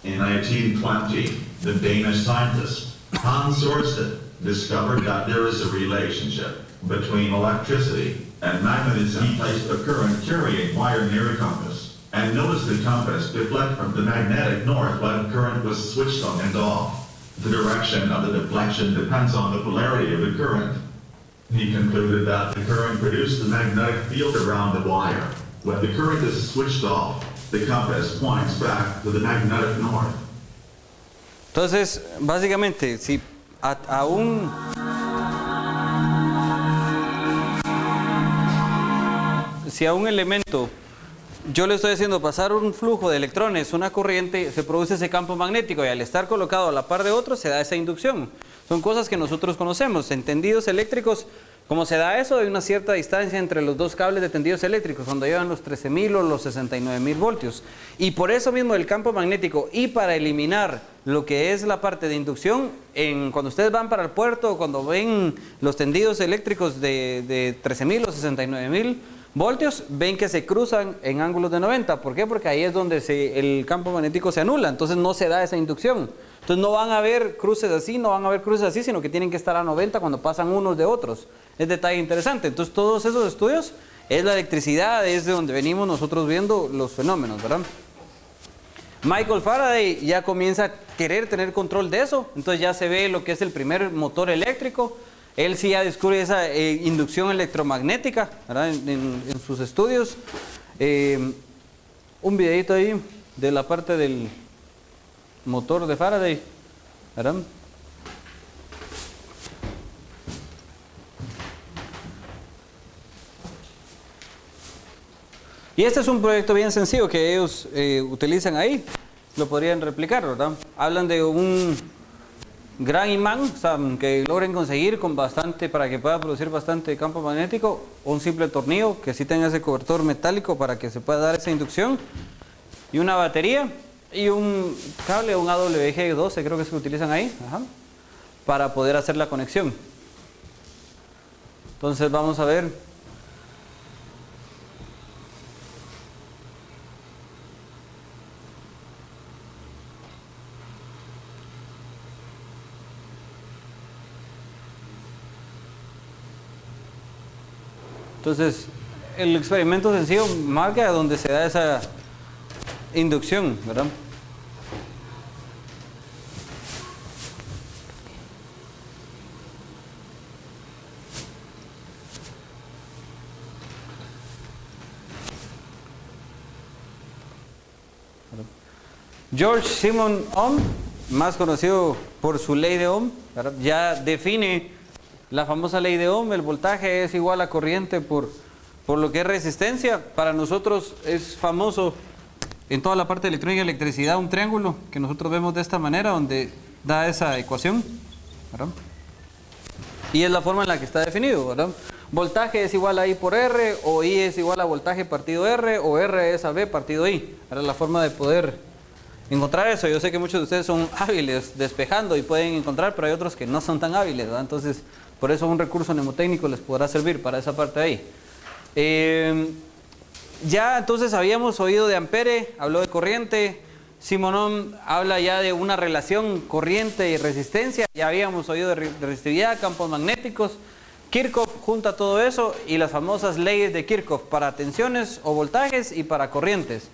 C: In 1820, the Danish scientist Hans Ørsted discovered that there is a relationship between electricity and magnetism. He placed a current carrying wire near a compass and noticed the compass deflect from the magnetic north when current was switched on and off. The direction of the deflection depends on the polarity of the current. He concluded that the current produced the magnetic field around the wire. When the current is switched off, the compass points back to the magnetic north.
A: Entonces, básicamente, si a un elemento yo le estoy haciendo pasar un flujo de electrones, una corriente, se produce ese campo magnético y al estar colocado a la par de otro se da esa inducción. Son cosas que nosotros conocemos. En tendidos eléctricos, como se da eso, hay una cierta distancia entre los dos cables de tendidos eléctricos, cuando llevan los 13.000 o los 69.000 voltios. Y por eso mismo el campo magnético, y para eliminar lo que es la parte de inducción, cuando ustedes van para el puerto, cuando ven los tendidos eléctricos de 13.000 o 69.000 voltios, ven que se cruzan en ángulos de 90. ¿Por qué? Porque ahí es donde el campo magnético se anula, entonces no se da esa inducción. Entonces no van a haber cruces así, no van a haber cruces así, sino que tienen que estar a 90 cuando pasan unos de otros. Es detalle interesante. Entonces todos esos estudios es la electricidad, es de donde venimos nosotros viendo los fenómenos, ¿verdad? Michael Faraday ya comienza a querer tener control de eso, entonces ya se ve lo que es el primer motor eléctrico. Él sí ya descubre esa inducción electromagnética, ¿verdad?, en sus estudios. Un videito ahí de la parte del motor de Faraday, ¿verdad? Y este es un proyecto bien sencillo que ellos utilizan ahí, lo podrían replicar, ¿verdad? Hablan de un gran imán, o sea, que logren conseguir con bastante, para que pueda producir bastante campo magnético, un simple tornillo que sí tenga ese cobertor metálico para que se pueda dar esa inducción, y una batería, y un cable, un AWG12 creo que se utilizan ahí, para poder hacer la conexión. Entonces vamos a ver. Entonces, el experimento sencillo marca donde se da esa inducción, ¿verdad? George Simon Ohm, más conocido por su ley de Ohm, ¿verdad? Ya define la famosa ley de Ohm. El voltaje es igual a corriente por lo que es resistencia. Para nosotros es famoso en toda la parte de electrónica y electricidad un triángulo que nosotros vemos de esta manera, donde da esa ecuación, ¿verdad? Y es la forma en la que está definido, ¿verdad? Voltaje es igual a I por R, o I es igual a voltaje partido R, o R es a V partido I. Era la forma de poder encontrar eso. Yo sé que muchos de ustedes son hábiles despejando y pueden encontrar, pero hay otros que no son tan hábiles, ¿verdad? Entonces, por eso un recurso mnemotécnico les podrá servir para esa parte de ahí. Ya entonces habíamos oído de Ampere, habló de corriente. Simon Ohm habla ya de una relación corriente y resistencia. Ya habíamos oído de resistividad, campos magnéticos. Kirchhoff junta todo eso y las famosas leyes de Kirchhoff para tensiones o voltajes y para corrientes.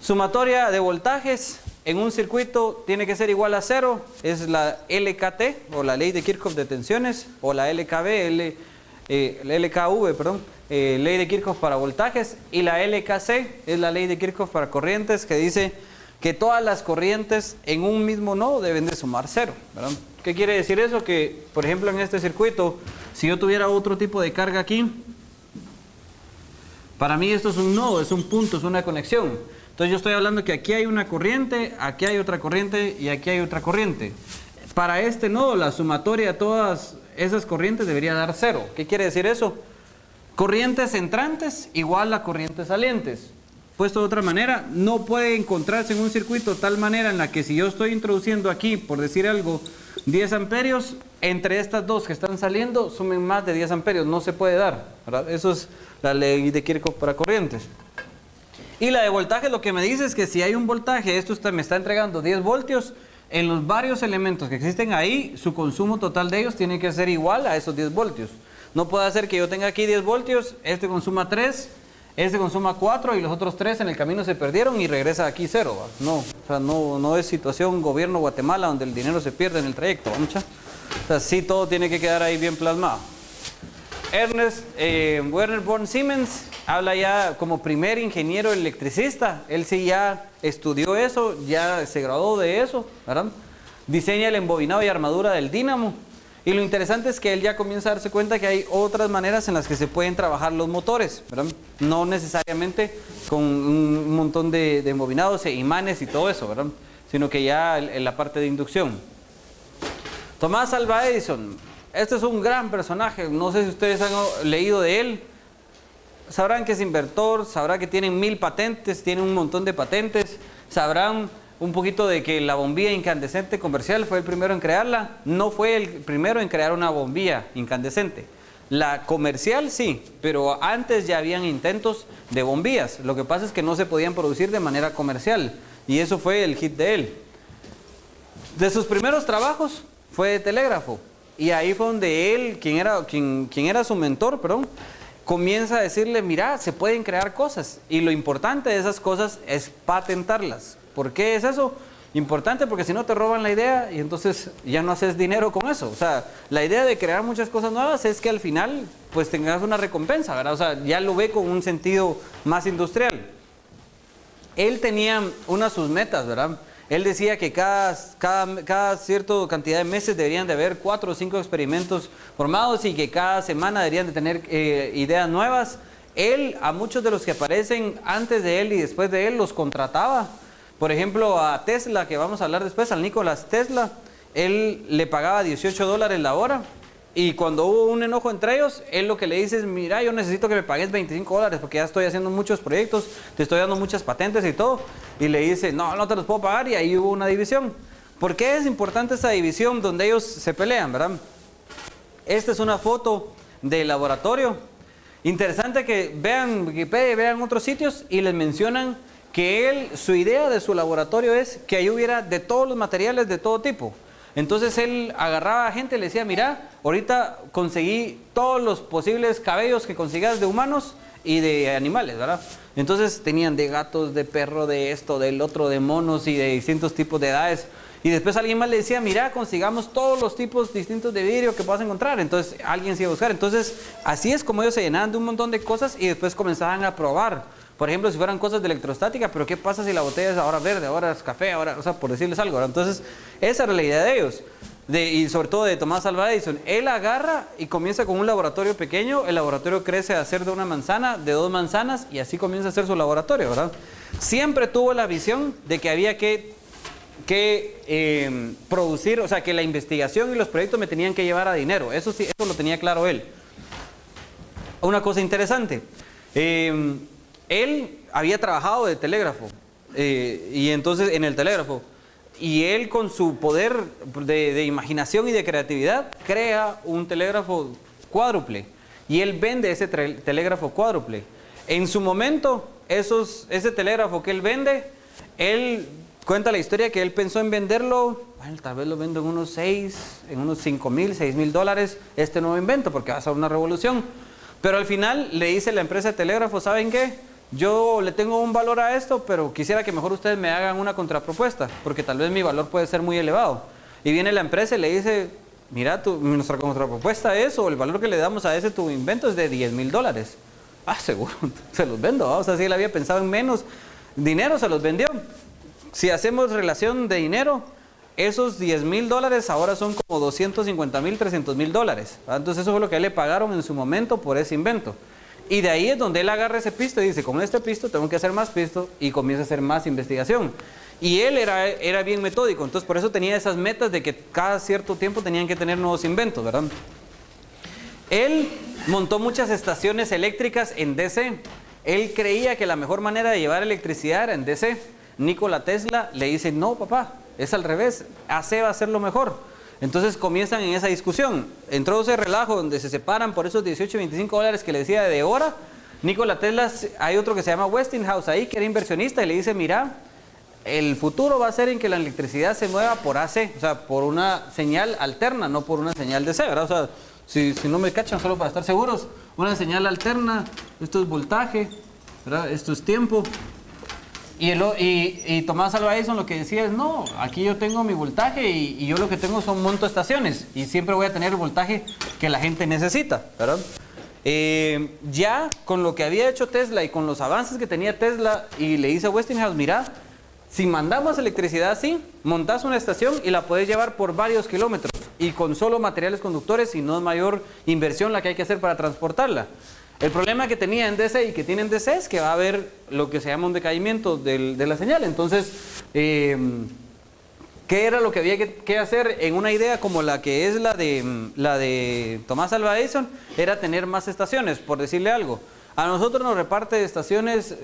A: Sumatoria de voltajes en un circuito tiene que ser igual a 0, es la LKT o la ley de Kirchhoff de tensiones, o la LKV, ley de Kirchhoff para voltajes, y la LKC es la ley de Kirchhoff para corrientes, que dice que todas las corrientes en un mismo nodo deben de sumar 0, ¿verdad? ¿Qué quiere decir eso? Que, por ejemplo, en este circuito, si yo tuviera otro tipo de carga aquí, para mí esto es un nodo, es un punto, es una conexión. Entonces yo estoy hablando que aquí hay una corriente, aquí hay otra corriente y aquí hay otra corriente. Para este nodo, la sumatoria de todas esas corrientes debería dar 0. ¿Qué quiere decir eso? Corrientes entrantes igual a corrientes salientes. Puesto de otra manera, no puede encontrarse en un circuito tal manera en la que si yo estoy introduciendo aquí, por decir algo, 10 amperios, entre estas dos que están saliendo sumen más de 10 amperios. No se puede dar, ¿verdad? Eso es la ley de Kirchhoff para corrientes. Y la de voltaje lo que me dice es que si hay un voltaje, esto me está entregando 10 voltios, en los varios elementos que existen ahí, su consumo total de ellos tiene que ser igual a esos 10 voltios. No puede ser que yo tenga aquí 10 voltios, este consuma 3, este consuma 4 y los otros 3 en el camino se perdieron y regresa aquí 0. ¿Va? No, o sea, no es situación gobierno Guatemala donde el dinero se pierde en el trayecto. ¿Va, mucha? O sea, sí, todo tiene que quedar ahí bien plasmado. Ernest Werner von Siemens habla ya como primer ingeniero electricista. Él sí ya estudió eso, ya se graduó de eso, ¿verdad? Diseña el embobinado y armadura del dínamo. Y lo interesante es que él ya comienza a darse cuenta que hay otras maneras en las que se pueden trabajar los motores, ¿verdad? No necesariamente con un montón de embobinados e imanes y todo eso, ¿verdad? Sino que ya en la parte de inducción. Thomas Alva Edison. Este es un gran personaje, no sé si ustedes han leído de él. Sabrán que es inventor, sabrán que tiene 1000 patentes, tiene un montón de patentes. Sabrán un poquito de que la bombilla incandescente comercial fue el primero en crearla. No fue el primero en crear una bombilla incandescente. La comercial sí, pero antes ya habían intentos de bombillas. Lo que pasa es que no se podían producir de manera comercial. Y eso fue el hit de él. De sus primeros trabajos fue de telégrafo. Y ahí fue donde él, quien era su mentor, comienza a decirle, mira, se pueden crear cosas. Y lo importante de esas cosas es patentarlas. ¿Por qué es eso? Importante porque si no te roban la idea y entonces ya no haces dinero con eso. O sea, la idea de crear muchas cosas nuevas es que al final pues tengas una recompensa, ¿verdad? O sea, ya lo ve con un sentido más industrial. Él tenía sus metas, ¿verdad? Él decía que cada cierta cantidad de meses deberían de haber 4 o 5 experimentos formados y que cada semana deberían de tener ideas nuevas. Él, a muchos de los que aparecen antes de él y después de él, los contrataba. Por ejemplo, a Tesla, que vamos a hablar después, al Nikola Tesla, él le pagaba $18 la hora. Y cuando hubo un enojo entre ellos, él lo que le dice es, mira, yo necesito que me pagues $25 porque ya estoy haciendo muchos proyectos, te estoy dando muchas patentes y todo. Y le dice, no te los puedo pagar, y ahí hubo una división. ¿Por qué es importante esa división donde ellos se pelean, verdad? Esta es una foto del laboratorio. Interesante que vean Wikipedia, vean otros sitios y les mencionan que su idea de su laboratorio es que ahí hubiera de todos los materiales de todo tipo. Entonces él agarraba a gente y le decía, mira, ahorita conseguí todos los posibles cabellos que consigas de humanos y de animales, ¿verdad? Entonces tenían de gatos, de perro, de esto, del otro, de monos y de distintos tipos de edades. Y después alguien más le decía, mira, consigamos todos los tipos distintos de vidrio que puedas encontrar. Entonces alguien se iba a buscar. Entonces así es como ellos se llenaban de un montón de cosas y después comenzaban a probar. Por ejemplo, si fueran cosas de electrostática, pero ¿qué pasa si la botella es ahora verde, ahora es café, ahora, o sea, por decirles algo, ¿verdad? Entonces esa era la idea de ellos. Y sobre todo de Thomas Alva Edison. Él agarra y comienza con un laboratorio pequeño. El laboratorio crece a ser de una manzana, de 2 manzanas, y así comienza a ser su laboratorio, ¿verdad? Siempre tuvo la visión de que había que producir, o sea, que la investigación y los proyectos me tenían que llevar a dinero. Eso sí, eso lo tenía claro él. Una cosa interesante, él había trabajado de telégrafo, y entonces en el telégrafo, y él con su poder de imaginación y de creatividad crea un telégrafo cuádruple, y él vende ese telégrafo cuádruple. En su momento, ese telégrafo que él vende, él cuenta la historia que él pensó en venderlo, bueno, tal vez lo vendo en unos 5,000, 6,000 dólares, este nuevo invento, porque va a ser una revolución. Pero al final le dice la empresa de telégrafo, ¿saben qué? Yo le tengo un valor a esto, pero quisiera que mejor ustedes me hagan una contrapropuesta, porque tal vez mi valor puede ser muy elevado. Y viene la empresa y le dice, mira, nuestra contrapropuesta es, o el valor que le damos a ese tu invento es de 10,000 dólares. Ah, seguro, se los vendo, ¿no? O sea, si él había pensado en menos dinero, se los vendió. Si hacemos relación de dinero, esos 10,000 dólares ahora son como 250,000, 300,000 dólares. Entonces eso fue lo que a él le pagaron en su momento por ese invento. Y de ahí es donde él agarra ese pisto y dice, con este pisto tengo que hacer más pisto, y comienza a hacer más investigación. Y él era bien metódico, entonces por eso tenía esas metas de que cada cierto tiempo tenían que tener nuevos inventos, ¿verdad? Él montó muchas estaciones eléctricas en DC. Él creía que la mejor manera de llevar electricidad era en DC. Nikola Tesla le dice, no papá, es al revés, AC va a ser lo mejor. Entonces comienzan en esa discusión. Entró ese relajo donde se separan por esos 18, 25 dólares que le decía de hora. Nikola Tesla, hay otro que se llama Westinghouse ahí, que era inversionista, y le dice, mira, el futuro va a ser en que la electricidad se mueva por AC, o sea, por una señal alterna, no por una señal DC, ¿verdad? O sea, si no me cachan, solo para estar seguros, una señal alterna, esto es voltaje, ¿verdad? Esto es tiempo. Y Thomas Alva Edison lo que decía es, no, aquí yo tengo mi voltaje y yo lo que tengo son montoestaciones y siempre voy a tener el voltaje que la gente necesita, ¿verdad? Ya con lo que había hecho Tesla y con los avances que tenía Tesla, y le dice a Westinghouse, mira, si mandamos electricidad así, montás una estación y la puedes llevar por varios kilómetros y con solo materiales conductores, y no es mayor inversión la que hay que hacer para transportarla. El problema que tenía en DC y que tiene en DC es que va a haber lo que se llama un decaimiento de la señal. Entonces, ¿qué era lo que había que hacer en una idea como la que es la de Thomas Alva Edison? Era tener más estaciones, por decirle algo. A nosotros nos reparte estaciones,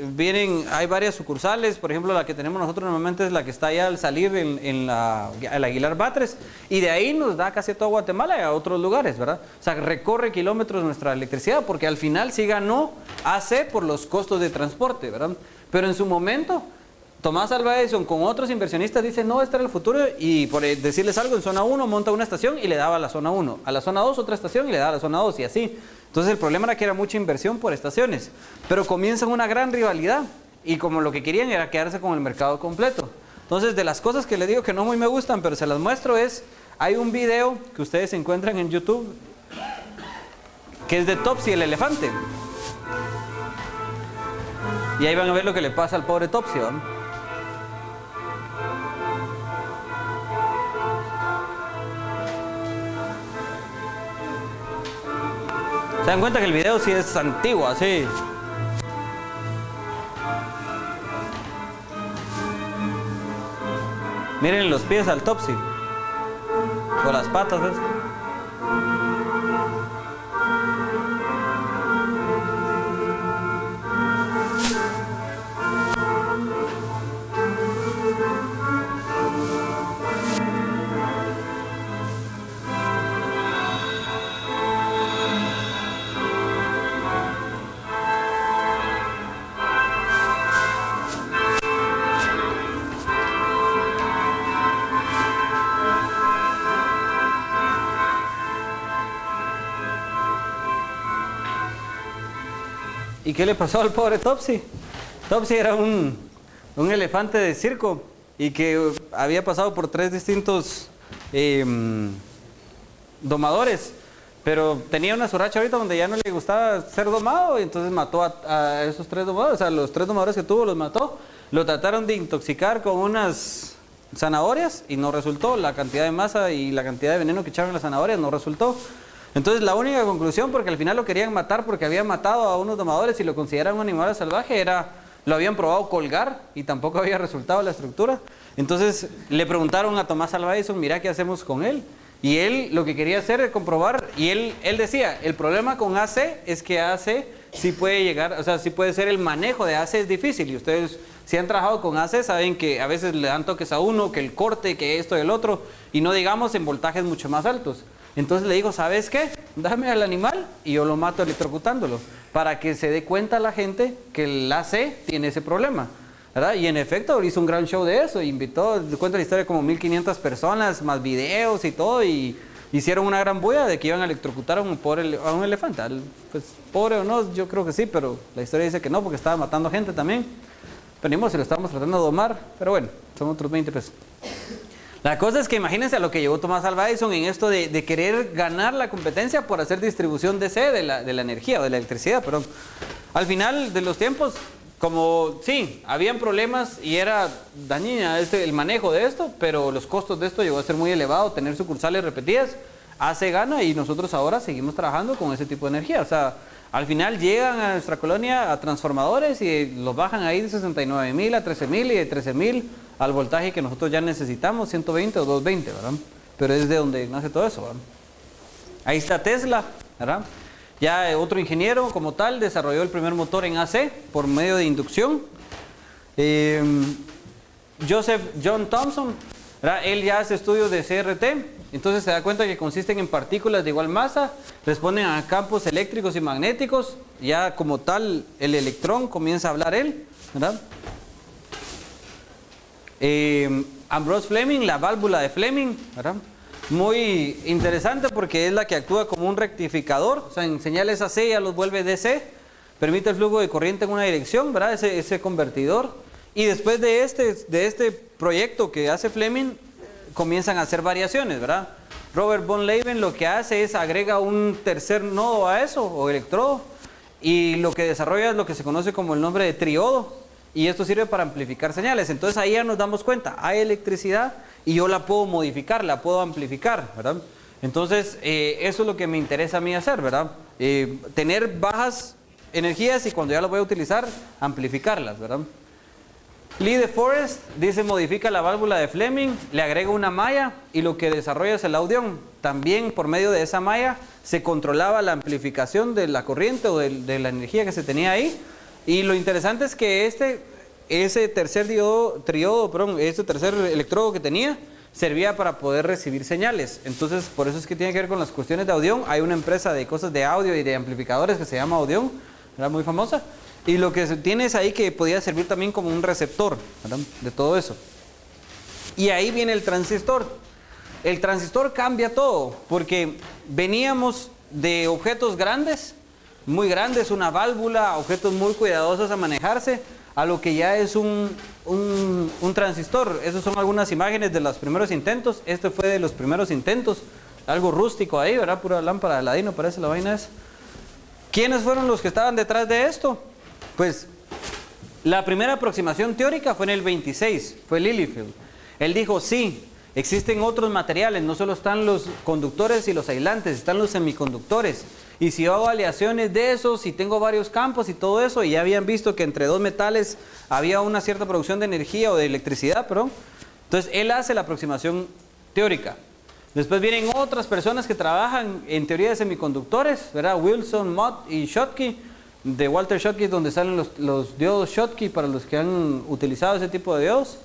A: hay varias sucursales, por ejemplo la que tenemos nosotros normalmente es la que está allá al salir en el Aguilar Batres, y de ahí nos da casi a todo Guatemala y a otros lugares, ¿verdad? O sea, recorre kilómetros nuestra electricidad, porque al final sí ganó AC por los costos de transporte, ¿verdad? Pero en su momento, Thomas Alva Edison con otros inversionistas dice, no, este era el futuro, y por decirles algo, en zona 1 monta una estación y le daba a la zona 1, a la zona 2 otra estación y le daba a la zona 2, y así. Entonces el problema era que era mucha inversión por estaciones, pero comienzan una gran rivalidad, y como lo que querían era quedarse con el mercado completo. Entonces, de las cosas que les digo que no muy me gustan, pero se las muestro, hay un video que ustedes encuentran en YouTube, que es de Topsy, el elefante. Y ahí van a ver lo que le pasa al pobre Topsy, ¿no? Se dan cuenta que el video sí es antiguo, así. Miren los pies al Topsy. O las patas, ¿ves? qué le pasó al pobre Topsy? Topsy era un elefante de circo y que había pasado por 3 distintos domadores, pero tenía una surracha ahorita donde ya no le gustaba ser domado y entonces mató a esos 3 domadores, o sea, los 3 domadores que tuvo los mató. Lo trataron de intoxicar con unas zanahorias y no resultó. La cantidad de masa y la cantidad de veneno que echaron en las zanahorias no resultó. Entonces la única conclusión, porque al final lo querían matar porque había matado a unos domadores y lo consideraban un animal salvaje, era, lo habían probado colgar y tampoco había resultado la estructura. Entonces le preguntaron a Thomas Alva Edison, mira qué hacemos con él. Y él lo que quería hacer es comprobar, y él decía, el problema con AC es que AC sí puede llegar, o sea, sí puede ser, el manejo de AC es difícil, y ustedes si han trabajado con AC saben que a veces le dan toques a uno, que el corte, que esto y el otro, y no digamos en voltajes mucho más altos. Entonces le dijo, ¿sabes qué? Dame al animal y yo lo mato electrocutándolo, para que se dé cuenta la gente que el AC tiene ese problema, ¿verdad? Y en efecto hizo un gran show de eso, invitó, cuenta la historia, como 1500 personas, más videos y todo, y hicieron una gran bulla de que iban a electrocutar a un elefante. Pues pobre o no, yo creo que sí, pero la historia dice que no, porque estaba matando gente también. Pero ni modo, si lo estábamos tratando de domar, pero bueno, son otros 20 pesos. La cosa es que imagínense a lo que llegó Thomas Alva Edison en esto de querer ganar la competencia por hacer distribución DC de la energía, o de la electricidad, perdón. Al final de los tiempos, como sí, habían problemas y era dañina el manejo de esto, pero los costos de esto llegó a ser muy elevado, tener sucursales repetidas, hace gana, y nosotros ahora seguimos trabajando con ese tipo de energía. O sea, al final llegan a nuestra colonia a transformadores y los bajan ahí de 69.000 a 13.000 y de 13.000 al voltaje que nosotros ya necesitamos, 120 o 220, ¿verdad? Pero es de donde nace todo eso, ¿verdad? Ahí está Tesla, ¿verdad? Ya otro ingeniero como tal desarrolló el primer motor en AC por medio de inducción. John Thomson, ¿verdad? Él ya hace estudios de CRT, entonces se da cuenta que consisten en partículas de igual masa, responden a campos eléctricos y magnéticos, ya como tal el electrón comienza a hablar él, ¿verdad? Ambrose Fleming, la válvula de Fleming, ¿verdad? Muy interesante porque es la que actúa como un rectificador, o sea, en señales AC ya los vuelve DC, permite el flujo de corriente en una dirección, ¿verdad? Ese convertidor. Y después de este proyecto que hace Fleming, comienzan a hacer variaciones, ¿verdad? Robert von Leuven lo que hace es agrega un tercer nodo a eso, o electrodo, y lo que desarrolla es lo que se conoce como el nombre de triodo, y esto sirve para amplificar señales. Entonces ahí ya nos damos cuenta, hay electricidad y yo la puedo modificar, la puedo amplificar, ¿verdad? Entonces eso es lo que me interesa a mí hacer, ¿verdad? Tener bajas energías y cuando ya las voy a utilizar, amplificarlas, ¿verdad? Lee de Forest dice, modifica la válvula de Fleming, le agrega una malla y lo que desarrolla es el audión. También por medio de esa malla se controlaba la amplificación de la corriente o de la energía que se tenía ahí. Y lo interesante es que ese tercer ese tercer electrodo que tenía servía para poder recibir señales. Entonces, por eso es que tiene que ver con las cuestiones de audión. Hay una empresa de cosas de audio y de amplificadores que se llama Audión, era muy famosa. Y lo que se tiene es ahí que podía servir también como un receptor, ¿verdad? De todo eso. Y ahí viene el transistor. El transistor cambia todo, porque veníamos de objetos grandes, muy grandes, una válvula, objetos muy cuidadosos a manejarse, a lo que ya es un transistor. Esas son algunas imágenes de los primeros intentos. Este fue de los primeros intentos, algo rústico ahí, ¿verdad? Pura lámpara de Aladino, parece la vaina esa. ¿Quiénes fueron los que estaban detrás de esto? Pues la primera aproximación teórica fue en el 26, fue Lilifield. Él dijo, sí, existen otros materiales, no solo están los conductores y los aislantes, están los semiconductores. Y si yo hago aleaciones de esos y tengo varios campos y todo eso, y ya habían visto que entre dos metales había una cierta producción de energía o de electricidad, perdón. Entonces él hace la aproximación teórica. Después vienen otras personas que trabajan en teoría de semiconductores, ¿verdad? Wilson, Mott y Schottky. De Walter Schottky, donde salen los diodos Schottky para los que han utilizado ese tipo de diodos.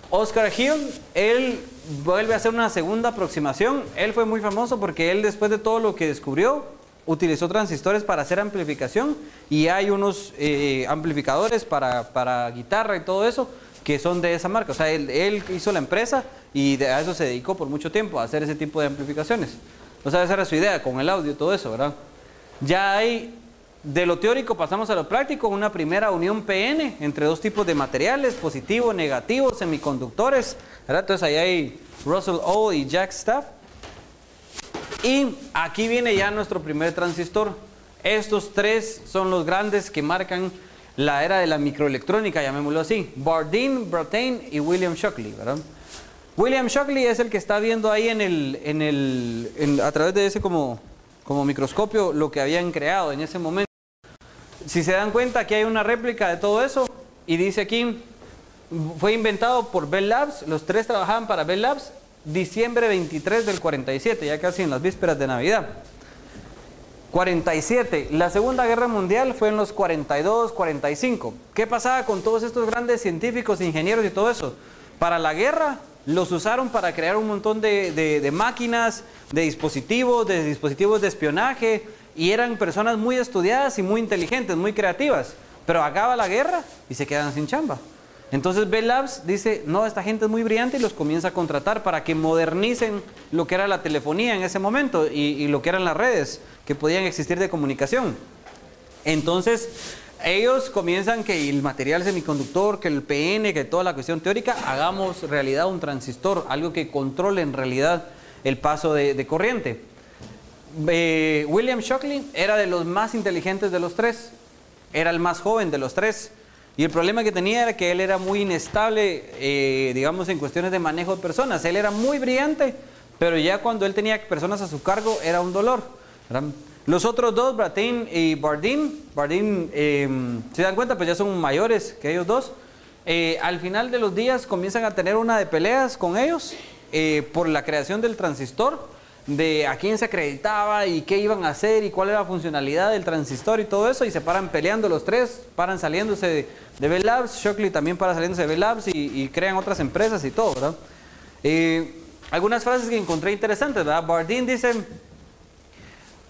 A: Oscar Hill, él vuelve a hacer una segunda aproximación. Él fue muy famoso porque él, después de todo lo que descubrió, utilizó transistores para hacer amplificación, y hay unos amplificadores para guitarra y todo eso que son de esa marca. O sea, él hizo la empresa y a eso se dedicó por mucho tiempo, a hacer ese tipo de amplificaciones. O sea, esa era su idea con el audio y todo eso, ¿verdad? Ya hay de lo teórico pasamos a lo práctico, una primera unión PN entre dos tipos de materiales, positivo, negativo, semiconductores, ¿verdad? Entonces ahí hay Russell O y Jack Staff. Y aquí viene ya nuestro primer transistor. Estos tres son los grandes que marcan la era de la microelectrónica, llamémoslo así. Bardeen, Brattain y William Shockley, ¿verdad? William Shockley es el que está viendo ahí a través de ese como microscopio lo que habían creado en ese momento. Si se dan cuenta, aquí hay una réplica de todo eso y dice aquí, fue inventado por Bell Labs, los tres trabajaban para Bell Labs, diciembre 23 del 47, ya casi en las vísperas de Navidad. 47, la Segunda Guerra Mundial fue en los 42, 45. ¿Qué pasaba con todos estos grandes científicos, ingenieros y todo eso? Para la guerra los usaron para crear un montón de máquinas, de dispositivos de espionaje, y eran personas muy estudiadas y muy inteligentes, muy creativas, pero acaba la guerra y se quedan sin chamba. Entonces Bell Labs dice, no, esta gente es muy brillante, y los comienza a contratar para que modernicen lo que era la telefonía en ese momento y lo que eran las redes que podían existir de comunicación. Entonces ellos comienzan que el material semiconductor, que el PN, que toda la cuestión teórica, hagamos realidad un transistor, algo que controle en realidad el paso de corriente. William Shockley era de los más inteligentes de los tres, era el más joven de los tres, y el problema que tenía era que él era muy inestable, digamos, en cuestiones de manejo de personas. Él era muy brillante, pero ya cuando él tenía personas a su cargo era un dolor, ¿verdad? Los otros dos, Brattain y Bardeen, se dan cuenta, pues ya son mayores que ellos dos. Al final de los días comienzan a tener una de peleas con ellos por la creación del transistor, de a quién se acreditaba y qué iban a hacer y cuál era la funcionalidad del transistor y todo eso, y se paran peleando los tres, paran saliéndose de Bell Labs. Shockley también para saliéndose de Bell Labs y crean otras empresas y todo, ¿verdad? Algunas frases que encontré interesantes, ¿verdad? Bardeen dice,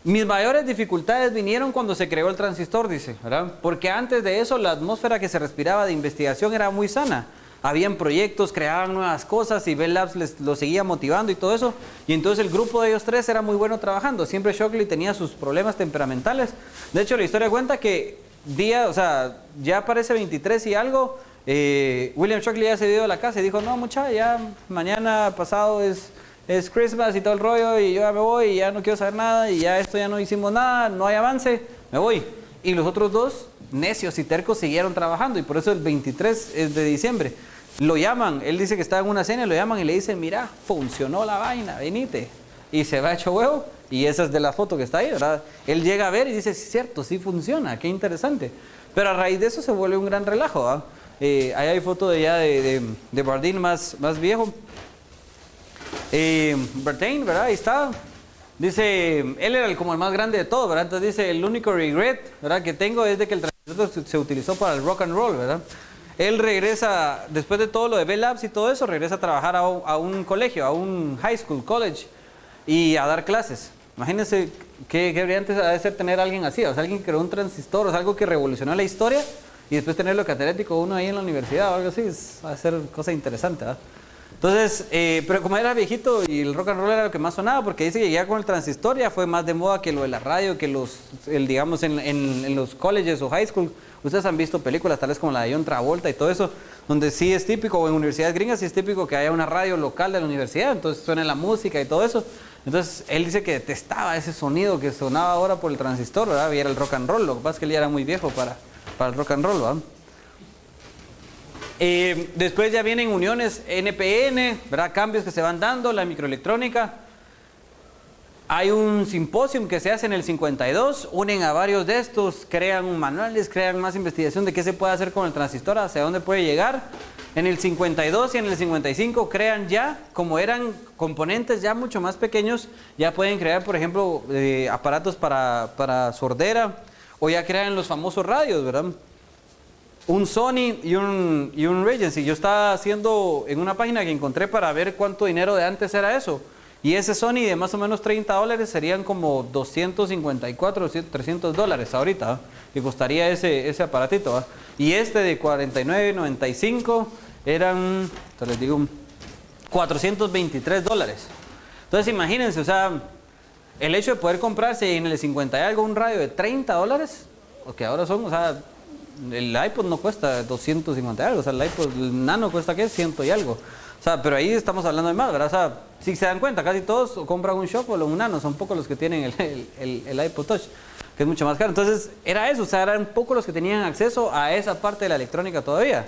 A: mis mayores dificultades vinieron cuando se creó el transistor, dice, ¿verdad? Porque antes de eso la atmósfera que se respiraba de investigación era muy sana. Habían proyectos, creaban nuevas cosas y Bell Labs lo seguía motivando y todo eso. Y entonces el grupo de ellos tres era muy bueno trabajando. Siempre Shockley tenía sus problemas temperamentales. De hecho, la historia cuenta que ya parece 23 y algo, William Shockley ya se dio a la casa y dijo, no muchacha, ya mañana pasado es Christmas y todo el rollo, y yo ya me voy y ya no quiero saber nada, y ya esto ya no hicimos nada, no hay avance, me voy. Y los otros dos, necios y tercos, siguieron trabajando, y por eso el 23 de diciembre lo llaman. Él dice que estaba en una cena, lo llaman y le dicen, mira, funcionó la vaina, venite. Y se va hecho huevo, y esa es de la foto que está ahí, ¿verdad? Él llega a ver y dice, sí, cierto, sí funciona, qué interesante. Pero a raíz de eso se vuelve un gran relajo, ¿verdad? Ahí hay foto de Bardeen más viejo. Brattain, ¿verdad? Ahí está. Dice, él era como el más grande de todo, ¿verdad? Entonces dice, el único regret, ¿verdad?, que tengo es de que el transistor se utilizó para el rock and roll, ¿verdad? Él regresa, después de todo lo de Bell Labs y todo eso, regresa a trabajar a un colegio, a un high school, college, y a dar clases. Imagínense qué brillante ha de ser tener a alguien así, o sea, alguien que creó un transistor, o sea, algo que revolucionó la historia, y después tenerlo catedrático uno ahí en la universidad o algo así, va a ser cosa interesante, ¿verdad? Entonces, pero como era viejito y el rock and roll era lo que más sonaba, porque dice que ya con el transistor ya fue más de moda que lo de la radio, que digamos en los colleges o high school. Ustedes han visto películas tales como la de John Travolta y todo eso, donde sí es típico, o en universidades gringas sí es típico que haya una radio local de la universidad, entonces suena la música y todo eso. Entonces él dice que detestaba ese sonido que sonaba ahora por el transistor, ¿verdad? Y era el rock and roll, lo que pasa es que él ya era muy viejo para el rock and roll, ¿verdad? Después ya vienen uniones NPN, ¿verdad? Cambios que se van dando, la microelectrónica. Hay un simposio que se hace en el 52, unen a varios de estos, crean manuales, crean más investigación de qué se puede hacer con el transistor, hacia dónde puede llegar. En el 52 y en el 55 crean ya, como eran componentes ya mucho más pequeños, ya pueden crear, por ejemplo, aparatos para sordera, o ya crean los famosos radios, ¿verdad? Un Sony y un Regency. Yo estaba haciendo en una página que encontré para ver cuánto dinero de antes era eso. Y ese Sony de más o menos $30 serían como 254, $300 ahorita, ¿eh? Que costaría ese aparatito, ¿eh? Y este de $49.95 eran, les digo, $423. Entonces imagínense, o sea, el hecho de poder comprarse en el 50 y algo un radio de $30, que ahora son, o sea, el iPod no cuesta 250 algo, o sea, el iPod el Nano cuesta, ¿qué? 100 y algo. O sea, pero ahí estamos hablando de más, ¿verdad? O sea, si se dan cuenta, casi todos compran un Shuffle o un Nano, son pocos los que tienen el iPod Touch, que es mucho más caro. Entonces, era eso, o sea, eran pocos los que tenían acceso a esa parte de la electrónica todavía.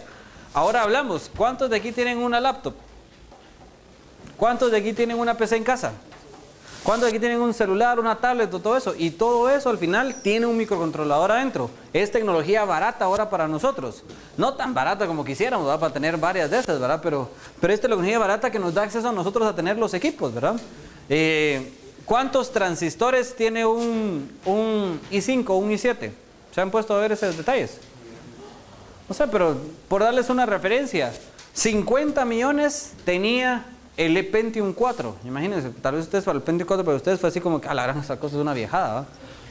A: Ahora hablamos, ¿cuántos de aquí tienen una laptop? ¿Cuántos de aquí tienen una PC en casa? ¿Cuántos de aquí tienen un celular, una tablet o todo eso? Y todo eso al final tiene un microcontrolador adentro. Es tecnología barata ahora para nosotros. No tan barata como quisiéramos, ¿verdad? Para tener varias de estas, ¿verdad? Pero es tecnología barata que nos da acceso a nosotros a tener los equipos, ¿verdad? ¿Cuántos transistores tiene un i5 o un i7? ¿Se han puesto a ver esos detalles? No sé, pero por darles una referencia, 50 millones tenía el Pentium 4, imagínense, tal vez ustedes para el Pentium 4 para ustedes fue así como que a la gran, esa cosa es una viejada, ¿verdad?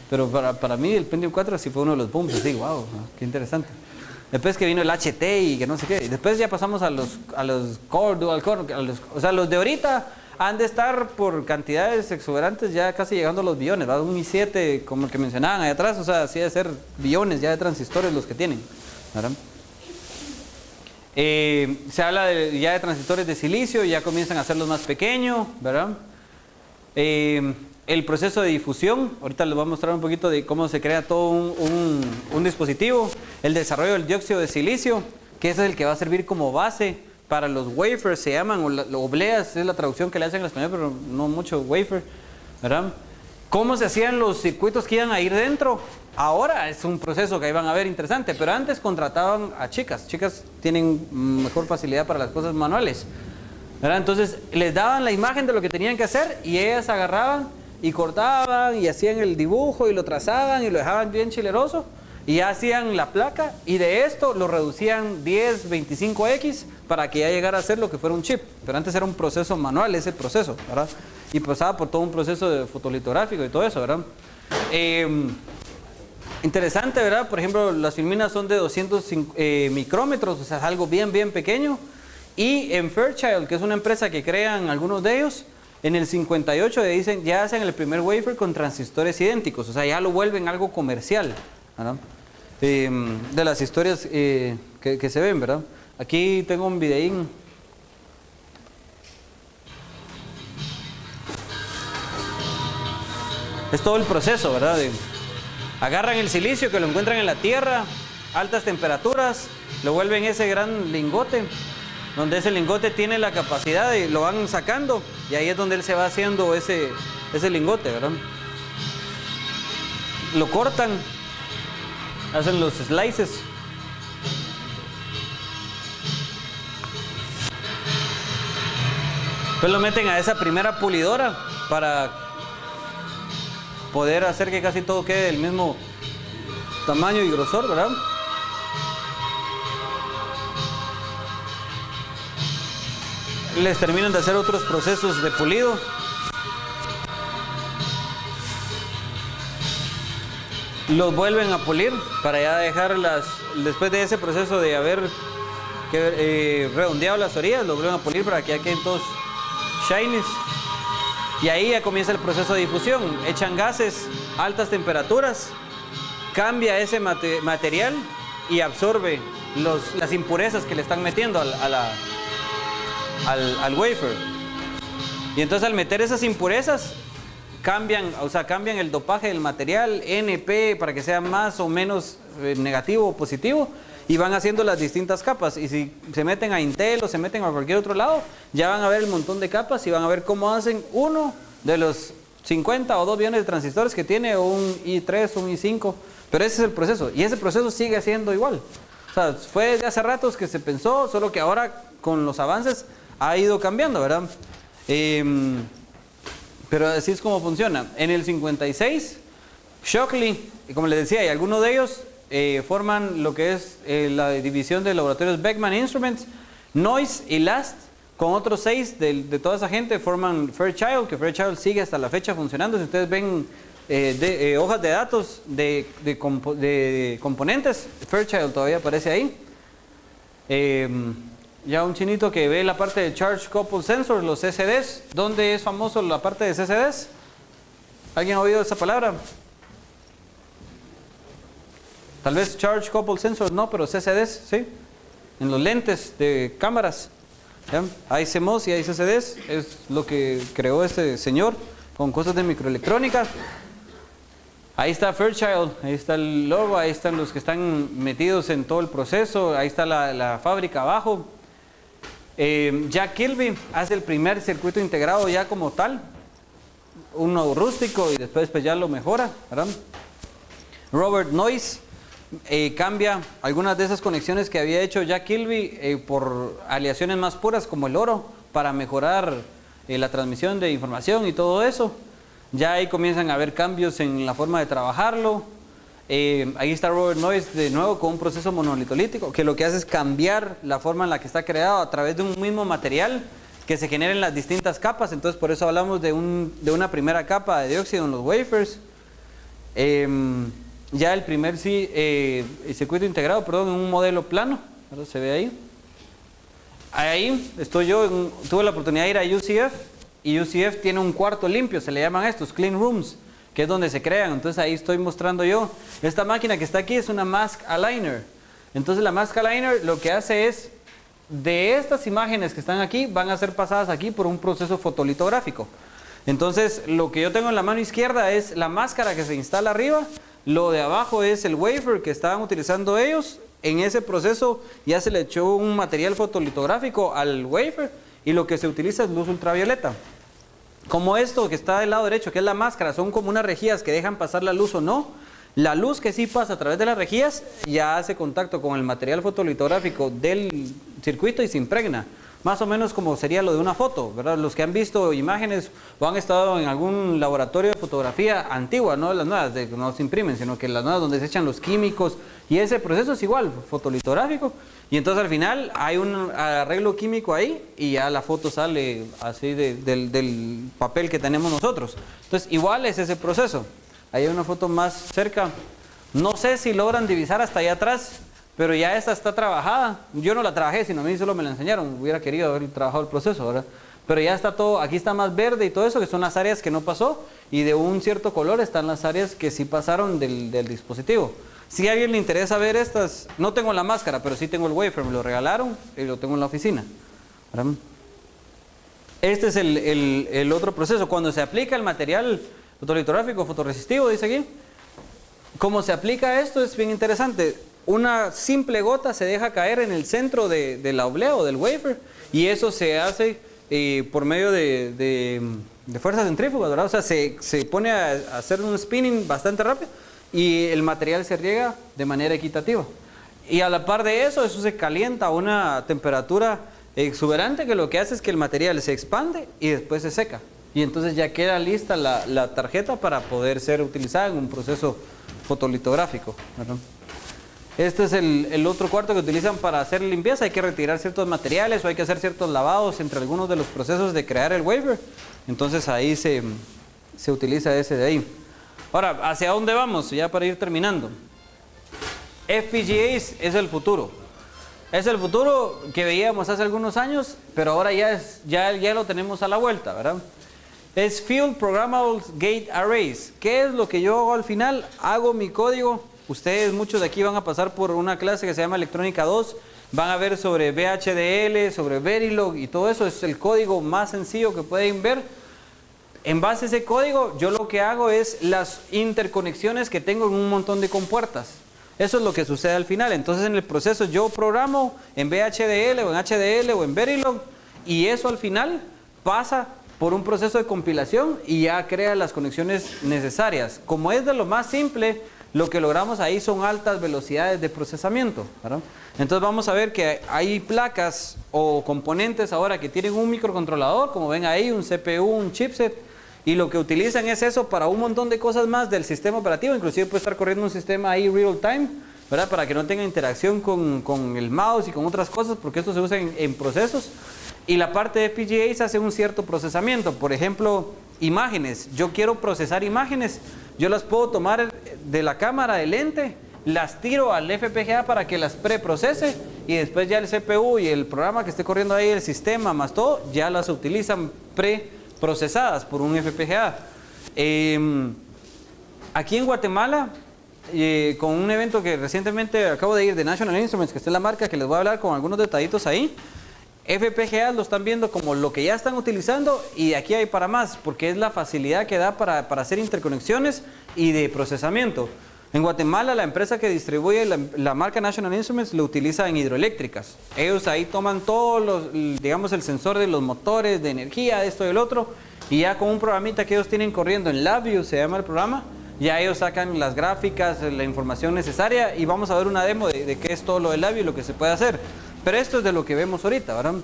A: Pero para mí el Pentium 4 sí fue uno de los booms, así, wow, qué interesante. Después que vino el HT y que no sé qué, y después ya pasamos a los Core, Dual Core, o sea, los de ahorita han de estar por cantidades exuberantes ya casi llegando a los billones, ¿verdad? Un i7 como el que mencionaban ahí atrás, o sea, sí de ser billones ya de transistores los que tienen, ¿verdad? Se habla ya de transistores de silicio, ya comienzan a hacerlos más pequeños, ¿verdad? El proceso de difusión, ahorita les voy a mostrar un poquito de cómo se crea todo un dispositivo. El desarrollo del dióxido de silicio, que ese es el que va a servir como base para los wafers, se llaman, o obleas, es la traducción que le hacen en español, pero no mucho wafer, ¿verdad? ¿Cómo se hacían los circuitos que iban a ir dentro? Ahora es un proceso que ahí van a ver interesante, pero antes contrataban a chicas. Chicas tienen mejor facilidad para las cosas manuales, ¿verdad? Entonces les daban la imagen de lo que tenían que hacer y ellas agarraban y cortaban y hacían el dibujo y lo trazaban y lo dejaban bien chileroso y ya hacían la placa y de esto lo reducían 10, 25x para que ya llegara a ser lo que fuera un chip. Pero antes era un proceso manual ese proceso, ¿verdad? Y pasaba por todo un proceso de fotolitográfico y todo eso, ¿verdad? Interesante, ¿verdad? Por ejemplo, las filminas son de 200 micrómetros, o sea, es algo bien, bien pequeño. Y en Fairchild, que es una empresa que crean algunos de ellos, en el 58 dicen, ya hacen el primer wafer con transistores idénticos, o sea, ya lo vuelven algo comercial, ¿verdad? De las historias que se ven, ¿verdad? Aquí tengo un videín. Es todo el proceso, ¿verdad? Agarran el silicio que lo encuentran en la tierra, altas temperaturas, lo vuelven ese gran lingote, donde ese lingote tiene la capacidad de, lo van sacando, y ahí es donde él se va haciendo ese lingote, ¿verdad? Lo cortan, hacen los slices. Después lo meten a esa primera pulidora para poder hacer que casi todo quede del mismo tamaño y grosor, ¿verdad? Les terminan de hacer otros procesos de pulido. Los vuelven a pulir para ya dejarlas, después de ese proceso de haber redondeado las orillas, los vuelven a pulir para que ya queden todos shinies. Y ahí ya comienza el proceso de difusión. Echan gases, altas temperaturas, cambia ese material y absorbe las impurezas que le están metiendo al wafer. Y entonces al meter esas impurezas, cambian el dopaje del material, NP, para que sea más o menos negativo o positivo, y van haciendo las distintas capas. Y si se meten a Intel o se meten a cualquier otro lado, ya van a ver el montón de capas y van a ver cómo hacen uno de los 50 o 2 billones de transistores que tiene, o un i3, un i5. Pero ese es el proceso, y ese proceso sigue siendo igual. O sea, fue desde hace ratos que se pensó, solo que ahora con los avances ha ido cambiando, ¿verdad? Pero así es como funciona. En el 56, Shockley, como les decía, y algunos de ellos forman lo que es la división de laboratorios Beckman Instruments. Noyce y Last, con otros 6 de toda esa gente, forman Fairchild, que Fairchild sigue hasta la fecha funcionando. Si ustedes ven hojas de datos de componentes, Fairchild todavía aparece ahí. Ya un chinito que ve la parte de Charge Coupled Sensors, los CCDs. ¿Dónde es famoso la parte de CCDs? ¿Alguien ha oído esa palabra? Tal vez Charge Coupled Sensors no, pero CCDs, sí. En los lentes de cámaras. ¿Ya? Hay CMOS y hay CCDs, es lo que creó este señor con cosas de microelectrónica. Ahí está Fairchild, ahí está el logo, ahí están los que están metidos en todo el proceso, ahí está la fábrica abajo. Jack Kilby hace el primer circuito integrado ya como tal, uno rústico y después pues ya lo mejora, ¿verdad? Robert Noyce cambia algunas de esas conexiones que había hecho Jack Kilby por aleaciones más puras como el oro para mejorar la transmisión de información y todo eso. Ya ahí comienzan a haber cambios en la forma de trabajarlo. Ahí está Robert Noyce de nuevo con un proceso monolitolítico que lo que hace es cambiar la forma en la que está creado a través de un mismo material que se generen las distintas capas. Entonces por eso hablamos de una primera capa de dióxido en los wafers. Ya el primer el circuito integrado, perdón, en un modelo plano. Ahora se ve ahí. Ahí estoy yo, tuve la oportunidad de ir a UCF. Y UCF tiene un cuarto limpio, se le llaman estos clean rooms, que es donde se crean. Entonces ahí estoy mostrando yo. Esta máquina que está aquí es una mask aligner. Entonces la mask aligner lo que hace es, de estas imágenes que están aquí, van a ser pasadas aquí por un proceso fotolitográfico. Entonces lo que yo tengo en la mano izquierda es la máscara que se instala arriba. Lo de abajo es el wafer que estaban utilizando ellos. En ese proceso ya se le echó un material fotolitográfico al wafer y lo que se utiliza es luz ultravioleta. Como esto que está del lado derecho, que es la máscara, son como unas rejillas que dejan pasar la luz o no. La luz que sí pasa a través de las rejillas ya hace contacto con el material fotolitográfico del circuito y se impregna. Más o menos como sería lo de una foto, ¿verdad? Los que han visto imágenes o han estado en algún laboratorio de fotografía antigua, no las nuevas, que no se imprimen, sino que las nuevas donde se echan los químicos. Y ese proceso es igual, fotolitográfico. Y entonces al final hay un arreglo químico ahí y ya la foto sale así del papel que tenemos nosotros. Entonces igual es ese proceso. Ahí hay una foto más cerca. No sé si logran divisar hasta allá atrás, pero ya esta está trabajada. Yo no la trabajé, sino a mí solo me la enseñaron. Hubiera querido haber trabajado el proceso, ¿verdad? Pero ya está todo, aquí está más verde y todo eso, que son las áreas que no pasó. Y de un cierto color están las áreas que sí pasaron del dispositivo. Si a alguien le interesa ver estas, no tengo la máscara, pero sí tengo el wafer, me lo regalaron y lo tengo en la oficina. ¿Verdad? Este es el otro proceso. Cuando se aplica el material fotolitográfico, fotoresistivo, dice aquí, cómo se aplica esto es bien interesante. Una simple gota se deja caer en el centro de la oblea o del wafer y eso se hace por medio de fuerzas centrífugas, ¿verdad? O sea, se pone a hacer un spinning bastante rápido y el material se riega de manera equitativa. Y a la par de eso se calienta a una temperatura exuberante que lo que hace es que el material se expande y después se seca. Y entonces ya queda lista la tarjeta para poder ser utilizada en un proceso fotolitográfico, ¿verdad? Este es el otro cuarto que utilizan para hacer limpieza. Hay que retirar ciertos materiales o hay que hacer ciertos lavados entre algunos de los procesos de crear el wafer. Entonces ahí se utiliza ese de ahí. Ahora, ¿hacia dónde vamos? Ya para ir terminando. FPGAs es el futuro. Es el futuro que veíamos hace algunos años, pero ahora ya lo tenemos a la vuelta, ¿verdad? Es Field Programmable Gate Arrays. ¿Qué es lo que yo hago al final? Hago mi código. Ustedes, muchos de aquí van a pasar por una clase que se llama Electrónica 2. Van a ver sobre VHDL, sobre Verilog y todo eso. Es el código más sencillo que pueden ver. En base a ese código, yo lo que hago es las interconexiones que tengo en un montón de compuertas. Eso es lo que sucede al final. Entonces, en el proceso yo programo en VHDL o en HDL o en Verilog y eso al final pasa por un proceso de compilación y ya crea las conexiones necesarias. Como es de lo más simple, lo que logramos ahí son altas velocidades de procesamiento, ¿verdad? Entonces vamos a ver que hay placas o componentes ahora que tienen un microcontrolador, como ven ahí, un CPU, un chipset, y lo que utilizan es eso para un montón de cosas más del sistema operativo, inclusive puede estar corriendo un sistema ahí real time, ¿verdad? Para que no tenga interacción con el mouse y con otras cosas, porque esto se usa en procesos. Y la parte de FPGAs hace un cierto procesamiento, por ejemplo, imágenes. Yo quiero procesar imágenes, yo las puedo tomar de la cámara del lente, las tiro al FPGA para que las preprocese y después ya el CPU y el programa que esté corriendo ahí, el sistema más todo, ya las utilizan preprocesadas por un FPGA. Aquí en Guatemala con un evento que recientemente acabo de ir de National Instruments, que está en la marca, que les voy a hablar con algunos detallitos ahí. FPGA lo están viendo como lo que ya están utilizando y de aquí hay para más, porque es la facilidad que da para hacer interconexiones y de procesamiento. En Guatemala, la empresa que distribuye la marca National Instruments lo utiliza en hidroeléctricas. Ellos ahí toman todos digamos, el sensor de los motores, de energía, de esto y del otro, y ya con un programita que ellos tienen corriendo en LabVIEW, se llama el programa, ya ellos sacan las gráficas, la información necesaria, y vamos a ver una demo de qué es todo lo del LabVIEW y lo que se puede hacer. Pero esto es de lo que vemos ahorita, ¿verdad?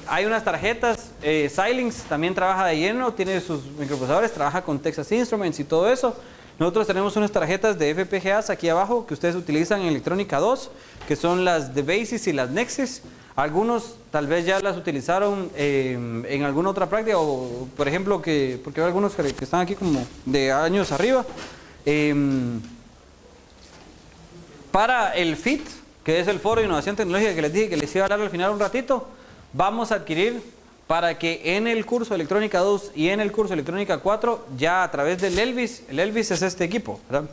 A: Hay unas tarjetas, Xilinx también trabaja de lleno, tiene sus microprocesadores, trabaja con Texas Instruments y todo eso. Nosotros tenemos unas tarjetas de FPGAs aquí abajo que ustedes utilizan en electrónica 2, que son las de Basis y las Nexus. Algunos tal vez ya las utilizaron en alguna otra práctica, o por ejemplo, porque hay algunos que están aquí como de años arriba. Para el FIT, que es el Foro de Innovación Tecnológica que les dije que les iba a hablar al final un ratito, vamos a adquirir para que en el curso Electrónica 2 y en el curso Electrónica 4, ya a través del Elvis, el Elvis es este equipo, ¿verdad?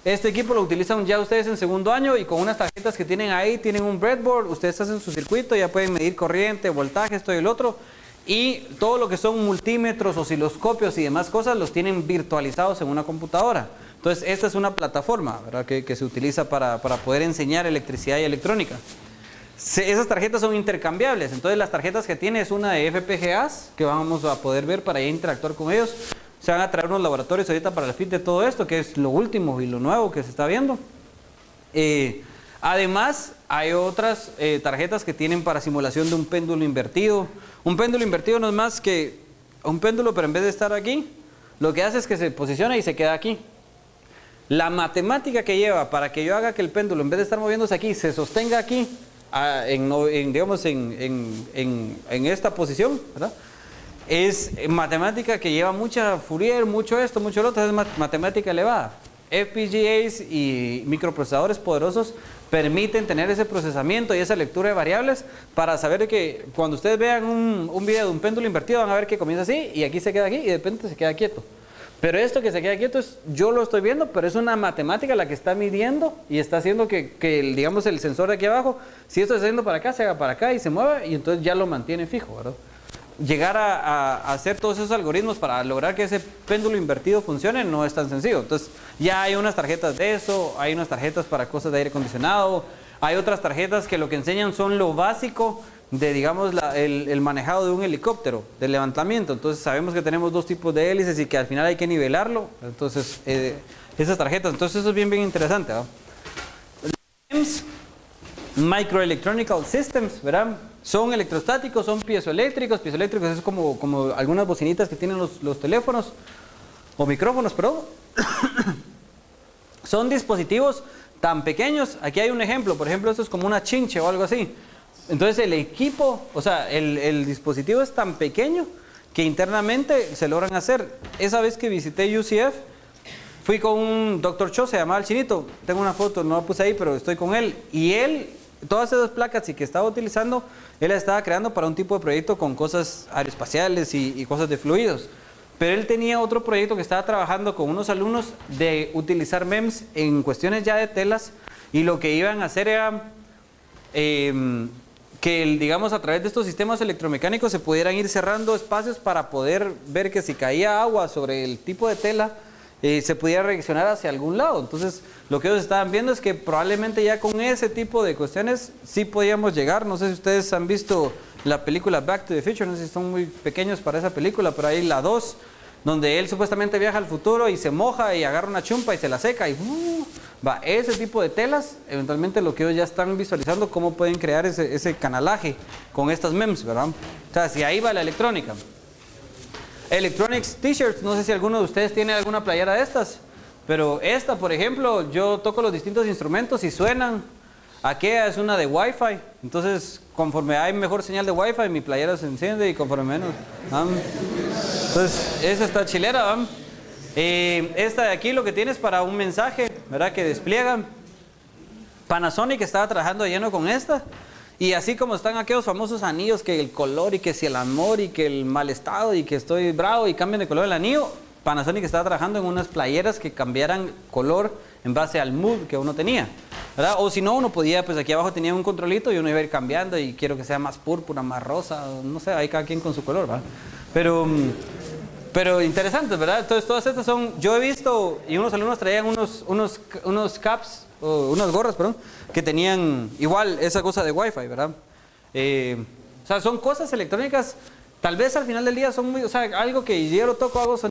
A: Este equipo lo utilizan ya ustedes en segundo año y con unas tarjetas que tienen ahí, tienen un breadboard, ustedes hacen su circuito, ya pueden medir corriente, voltaje, esto y el otro, y todo lo que son multímetros, osciloscopios y demás cosas los tienen virtualizados en una computadora. Entonces esta es una plataforma, ¿verdad? Que se utiliza para poder enseñar electricidad y electrónica. Esas tarjetas son intercambiables, entonces las tarjetas que tiene es una de FPGAs que vamos a poder ver para ya interactuar con ellos. Se van a traer unos laboratorios ahorita para el FIT de todo esto, que es lo último y lo nuevo que se está viendo. Además, hay otras tarjetas que tienen para simulación de un péndulo invertido. Un péndulo invertido no es más que un péndulo, pero en vez de estar aquí, lo que hace es que se posiciona y se queda aquí. La matemática que lleva para que yo haga que el péndulo, en vez de estar moviéndose aquí, se sostenga aquí, digamos en esta posición, ¿verdad? Es matemática que lleva mucha Fourier, mucho esto, mucho lo otro, es matemática elevada. FPGAs y microprocesadores poderosos permiten tener ese procesamiento y esa lectura de variables para saber que cuando ustedes vean un video de un péndulo invertido van a ver que comienza así y aquí se queda aquí y de repente se queda quieto. Pero esto que se queda quieto es, yo lo estoy viendo, pero es una matemática la que está midiendo y está haciendo que digamos, el sensor de aquí abajo, si esto está yendo para acá, se haga para acá y se mueva y entonces ya lo mantiene fijo, ¿verdad? Llegar a hacer todos esos algoritmos para lograr que ese péndulo invertido funcione no es tan sencillo. Entonces ya hay unas tarjetas de eso, hay unas tarjetas para cosas de aire acondicionado, hay otras tarjetas que lo que enseñan son lo básico de, digamos, el manejado de un helicóptero, del levantamiento. Entonces sabemos que tenemos dos tipos de hélices y que al final hay que nivelarlo. Entonces esas tarjetas, entonces eso es bien interesante, ¿no? Microelectronical Systems, ¿verdad? Son electrostáticos, son piezoeléctricos. Piezoeléctricos es como algunas bocinitas que tienen los teléfonos o micrófonos, perdón. Son dispositivos tan pequeños. Aquí hay un ejemplo, por ejemplo, esto es como una chinche o algo así. Entonces el equipo, o sea, el dispositivo es tan pequeño que internamente se logran hacer. Esa vez que visité UCF, fui con un Dr. Cho, se llamaba el chinito. Tengo una foto, no la puse ahí, pero estoy con él. Y él, todas esas placas que estaba utilizando, él las estaba creando para un tipo de proyecto con cosas aeroespaciales y cosas de fluidos. Pero él tenía otro proyecto que estaba trabajando con unos alumnos de utilizar MEMS en cuestiones ya de telas. Y lo que iban a hacer era que, digamos, a través de estos sistemas electromecánicos se pudieran ir cerrando espacios para poder ver que si caía agua sobre el tipo de tela, se pudiera reaccionar hacia algún lado. Entonces lo que ellos estaban viendo es que probablemente ya con ese tipo de cuestiones sí podíamos llegar. No sé si ustedes han visto la película Back to the Future, no sé si son muy pequeños para esa película, pero hay la 2, donde él supuestamente viaja al futuro y se moja y agarra una chumpa y se la seca y va, ese tipo de telas, eventualmente lo que ellos ya están visualizando, cómo pueden crear ese canalaje con estas MEMS, ¿verdad? O sea, si ahí va la electrónica. Electronics T-shirts, no sé si alguno de ustedes tiene alguna playera de estas, pero esta, por ejemplo, yo toco los distintos instrumentos y suenan. Aquella es una de Wi-Fi, entonces conforme hay mejor señal de Wi-Fi, mi playera se enciende y conforme menos. Entonces, esa está chilera. Esta de aquí lo que tiene es para un mensaje, ¿verdad? Que despliegan. Panasonic estaba trabajando de lleno con esta. Y así como están aquellos famosos anillos, que el color y que si el amor y que el mal estado y que estoy bravo y cambian de color el anillo, Panasonic estaba trabajando en unas playeras que cambiaran color en base al mood que uno tenía, ¿verdad? O si no, uno podía, pues aquí abajo tenía un controlito y uno iba a ir cambiando y quiero que sea más púrpura, más rosa, no sé, ahí cada quien con su color, ¿verdad? Pero interesantes, ¿verdad? Entonces todas estas son, yo he visto, y unos alumnos traían unos caps, o unas gorras, perdón, que tenían igual esa cosa de Wi-Fi, ¿verdad? O sea, son cosas electrónicas, tal vez al final del día son muy, o sea, algo que yo lo toco, hago